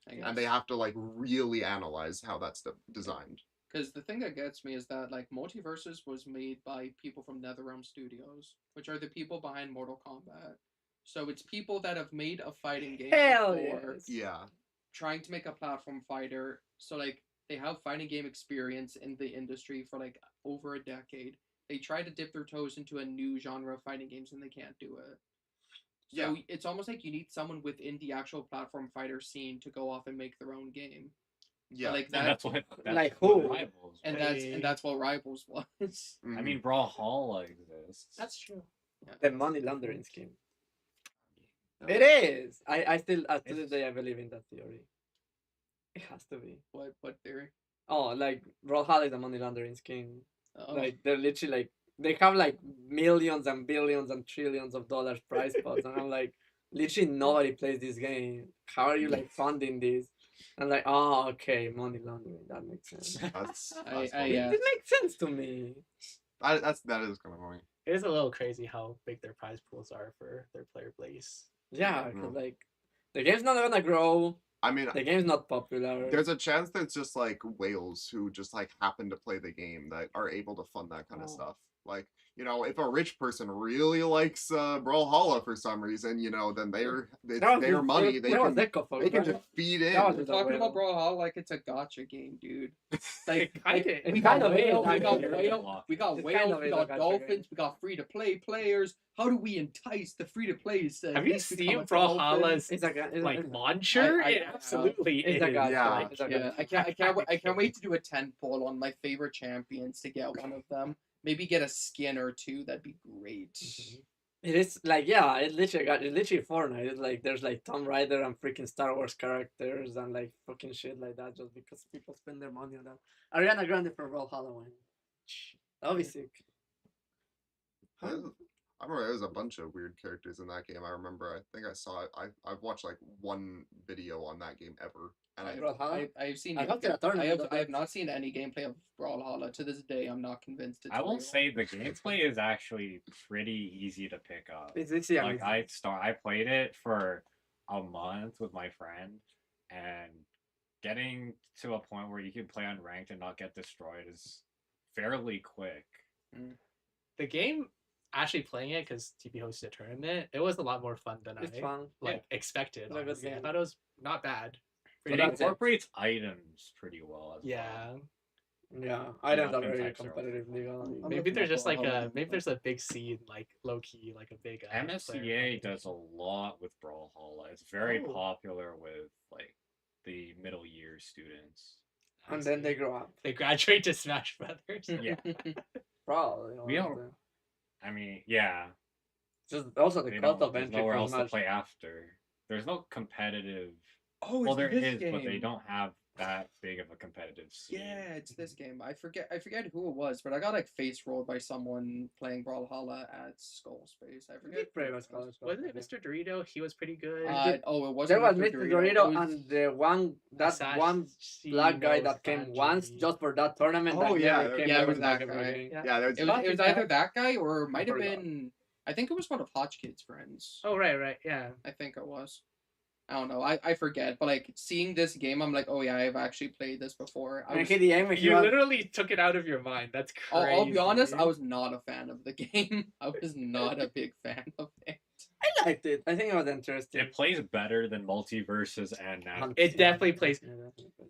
And they have to like really analyze how that's designed. Because the thing that gets me is that like Multiverses was made by people from NetherRealm Studios, which are the people behind Mortal Kombat. So it's people that have made a fighting game Hell before, yes. Yeah. trying to make a platform fighter. So like they have fighting game experience in the industry for like over a decade. They try to dip their toes into a new genre of fighting games and they can't do it. So it's almost like you need someone within the actual platform fighter scene to go off and make their own game. Yeah. Like And that, that's Like what who? Rivals and was. that's what Rivals was. Mhm. I mean, Brawlhalla exists. That's true. The money laundering scheme. No. It is. I still to this day I believe in that theory. It has to be. What theory? Oh, like Brawlhalla is a money laundering scheme. Oh. Like they're literally like they have like millions and billions and trillions of dollars prize pots, and I'm like, literally nobody plays this game. How are you like funding this? I'm like, oh, okay, money laundering. That makes sense. That's I- funny. yeah. It makes sense to me. That is kind of funny. It is a little crazy how big their prize pools are for their player base. Yeah, Mm. because like the game's not gonna grow. I mean, The game's not popular. there's a chance there's just like whales who just like happen to play the game that are able to fund that kind of Oh. stuff. Like, you know, if a rich person really likes Brawlhalla for some reason, you know, then it's their money. They can just feed in. that was We're the talking whale. about Brawlhalla like it's a gotcha game, dude. Like, It we kind got of is, whales, we got actually. whales, we got It whales, kind of we is a got gotcha dolphins, game. we got free to play players. How do we entice the free to plays? Have you seen Brawlhalla's It's like a, like launcher? I it have. absolutely it's is. a gotcha. Yeah. It's a Yeah, gotcha. I can't wait to do a 10 poll on my favorite champions to get one of them. Maybe get a skin or two. That'd be great. It is like it's literally Fortnite. It's like there's like Tomb Raider and freaking Star Wars characters and like fucking shit like that just because people spend their money on that. Ariana Grande for Brawlhalla win. That'll be sick. I remember there was a bunch of weird characters in that game. I remember. I think I saw it. I've watched like one video on that game ever, and Brawlhalla? I've seen. I hope they're a tournament of I have that. not seen any gameplay of Brawlhalla to this day. I'm not convinced. It's I will real. say the gameplay is actually pretty easy to pick up. It's literally Like amazing. I played it for a month with my friend, and getting to a point where you can play unranked and not get destroyed is fairly quick. The game, actually playing it because TP hosted a tournament, it was a lot more fun than It's I fun. expected. It's a good Honestly. I game. thought it was not bad. It Pretty that's it. incorporates items pretty well as Yeah. well. Yeah, items are Weapon very types are also competitive fun. legal. I'm Maybe looking there's at just like Brawlhalla. maybe there's a big scene like low key like a big player MSCA does a competition. lot with Brawlhalla. It's very Oh. popular with like the middle year students. I And then see. they grow up. They graduate to Smash Brothers. Yeah. Probably. We don't- I mean, yeah. Just also the They cost don't, of there's entry nowhere for else to Smash. play after. There's no competitive. Oh, Well, it's there this is, game. but they don't have that big of a competitive scene. Yeah, it's this game. I forget who it was, but I got like face rolled by someone playing Brawlhalla at Skull Space. I forget. Pretty who much it was. Wasn't it Mr. Dorito? He was pretty good. Oh, it There wasn't was Mr. Mr. Dorito. Dorito It was- and the one black guy that came once just for that tournament. Oh, that yeah, never came yeah, it ever was back that ever guy. again. Yeah. Yeah, there's It was either that guy or it might have forgot. been. I think it was one of Hotch Kid's friends. Oh right, yeah. I think it was. I don't know. I forget. But like seeing this game, I'm like, oh yeah, I've actually played this before. And he the aim he You was, literally took it out of your mind. That's crazy. I'll be honest, I was not a fan of the game. I was not a big fan of it. I liked it. I think it was interesting. It plays better than Multiverses and now. It definitely plays-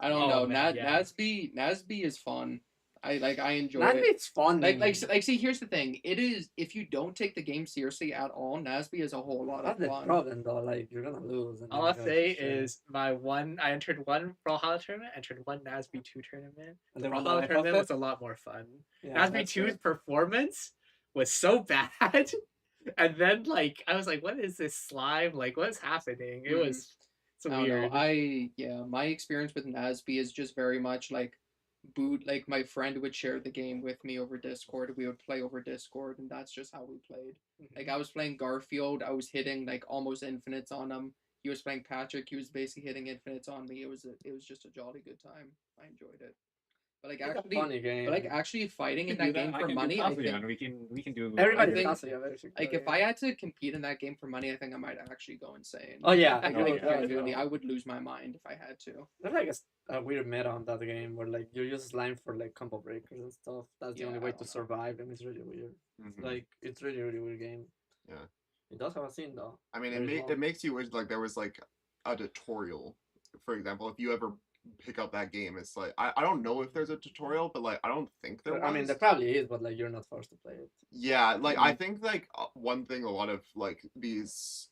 I don't Oh, know. man, yeah. Nasby is fun. I enjoy Nasby it. it's fun. Like see, here's the thing. It is if you don't take the game seriously at all, Nasby is a whole lot that's of the fun. problem though. Like you're gonna lose. And All then I'll you say guys share. is I entered one Brawlhalla tournament, entered one Nasby 2 tournament. And The then when Brawlhalla I tournament posted- was a lot more fun. Yeah, Nasby that's 2's it. performance was so bad. And then like I was like, what is this slime? Like what's happening? It Mhm. was it's I don't weird. know. My experience with Nasby is just very much like like my friend would share the game with me over Discord. We would play over Discord and that's just how we played. Like I was playing Garfield, I was hitting like almost infinites on him. He was playing Patrick, he was basically hitting infinites on me. It was just a jolly good time. I enjoyed it. But like It's a actually funny game. but like actually fighting in that game I for can money, do I Kazuya, think and we can do everybody think- does Kazuya, basically. like if I had to compete in that game for money, I think I might actually go insane. Oh yeah, I, I like, agree. genuinely, I would lose my mind if I had to. There's like a weird meta on that game where like you use slime for like combo breakers and stuff. That's the Yeah, only I way don't to know. survive, and it's really weird. Mhm. Like it's really weird game. Yeah. It does have a scene though. I mean, Very small. it makes you wish like there was like a tutorial. For example, if you ever pick up that game, it's like I don't know if there's a tutorial, but like I don't think there was. I mean, there probably is, but like you're not forced to play it. Yeah, like I think like one thing a lot of like these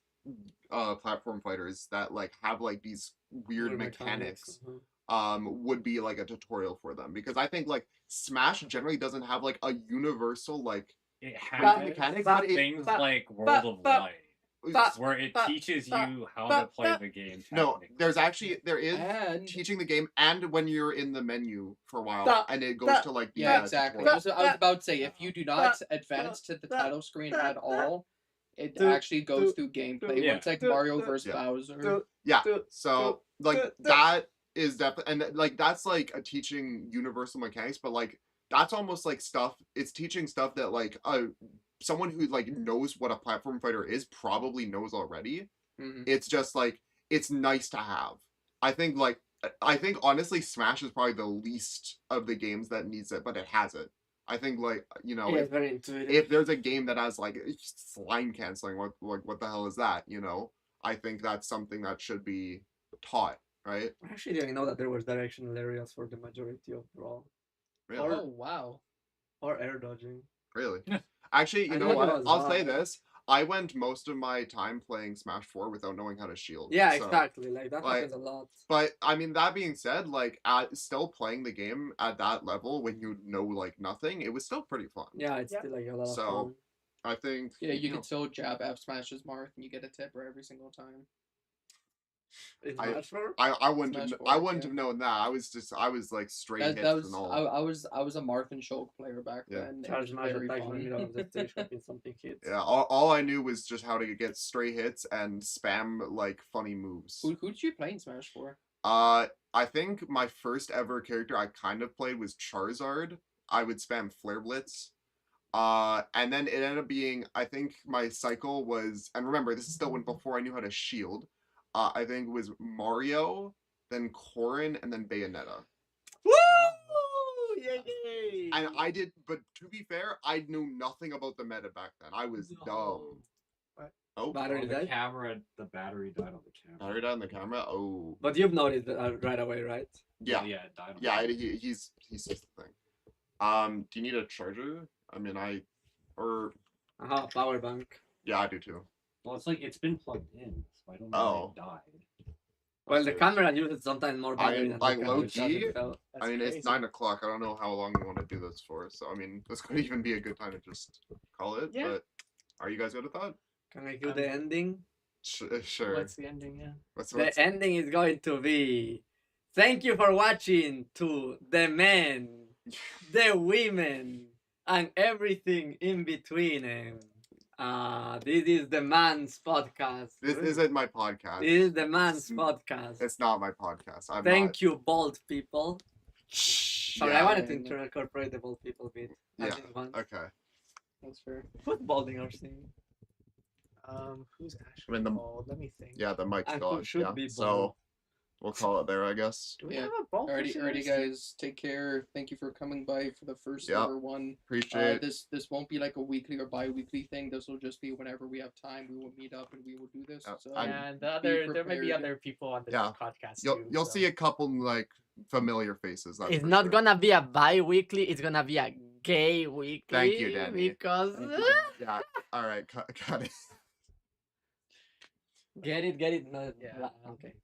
platform fighters that like have like these weird mechanics would be like a tutorial for them, because I think like Smash generally doesn't have like a universal like It But- has mechanics, but but it- things but- like World but- of but- Light, but- where it but- teaches but- you how but- to play but- the game. no, technically. there is And teaching the game, and when you're in the menu for a while, But- and it goes but- to like the yeah, exactly. tutorial. I was about to say, if you do not advance to the title screen at all, it actually goes through gameplay. Yeah. It's like Mario versus Yeah. Bowser. Yeah, do- so like do- that is definitely, and like that's like a teaching universal mechanics, but like that's almost like stuff. It's teaching stuff that like someone who like knows what a platform fighter is probably knows already. Mhm. It's just like it's nice to have. I think honestly, Smash is probably the least of the games that needs it, but it has it. I think like Yeah, it's very intuitive. if there's a game that has like slime canceling, what the hell is that? I think that's something that should be taught, right? I actually didn't know that there was directional areas for the majority of Brawl Really? Oh wow. or air dodging. Really? Actually, I you know think it what? was I'll say hard. this. I went most of my time playing Smash 4 without knowing how to shield. Yeah, so- exactly. Like that like, happens a lot. But I mean, that being said, like still playing the game at that level when you know like nothing, it was still pretty fun. Yeah, it's Yeah. still like a lot of So, fun. I think Yeah, you know, can still jab F smashes Marth and you get a tipper every single time. It's I- Smash 4? I wouldn't Smash have, 4, I wouldn't yeah. have known that. I was like straight hits That was and all. I was a Marth and Shulk player back Yeah. then. It Charge was Smash very attacks in the fun. middle of the stage hoping something hits. Yeah, all I knew was just how to get stray hits and spam like funny moves. Who did you play in Smash for? I think my first ever character I kind of played was Charizard. I would spam Flare Blitz. And then it ended up being, I think my cycle was, and remember, this is still when before I knew how to shield. I think it was Mario, then Corrin, and then Bayonetta. Woo! Yay! And I did, but to be fair, I knew nothing about the meta back then. I was dumb. Oh, Battery On the died? camera, the battery died on the camera. Battery died on the camera. Oh, But you've noticed right away, right? yeah, Yeah, it died on yeah. the He's just the thing. Do you need a charger? I mean, Aha, power bank. yeah, I do too. Well, it's like it's been plugged in, so I don't know Oh. why it died. Well, the camera uses sometimes more battery than the like, camera, which doesn't low-key, tell. That's I mean, crazy. it's 9 o'clock. I don't know how long you want to do this for. So, I mean, this could even be a good time to just call it. Yeah. But are you guys good at that? Can I do the ending? Sure. What's the ending? Yeah. What's The ending is going to be Thank you for watching to the men, the women, and everything in between. This is the man's podcast. This isn't my podcast. This is the man's podcast. It's not my podcast. I'm Thank you, bald people. Sorry, I Yeah. wanted to incorporate the bald people bit. I Yeah, didn't want. Okay. That's fair. Who's balding our scene? Who's actually I mean, the- bald? Let me think. Yeah, the mic's And who gone. should Yeah. be So bald? we'll call it there, I guess. Do we Yeah. have a bald Alrighty, person in alrighty, this? guys. Take care. Thank you for coming by for the first Yeah. ever one. Appreciate. This won't be like a weekly or bi-weekly thing. This will just be whenever we have time. We will meet up and we will do this. So And the be there may be prepared. other people on this Yeah. podcast You'll too. see a couple like familiar faces. That's It's for not sure. gonna be a bi-weekly. It's gonna be a gay weekly. Thank you, Danny. Because Yeah. All right. Cut it. get it. No, Yeah. okay.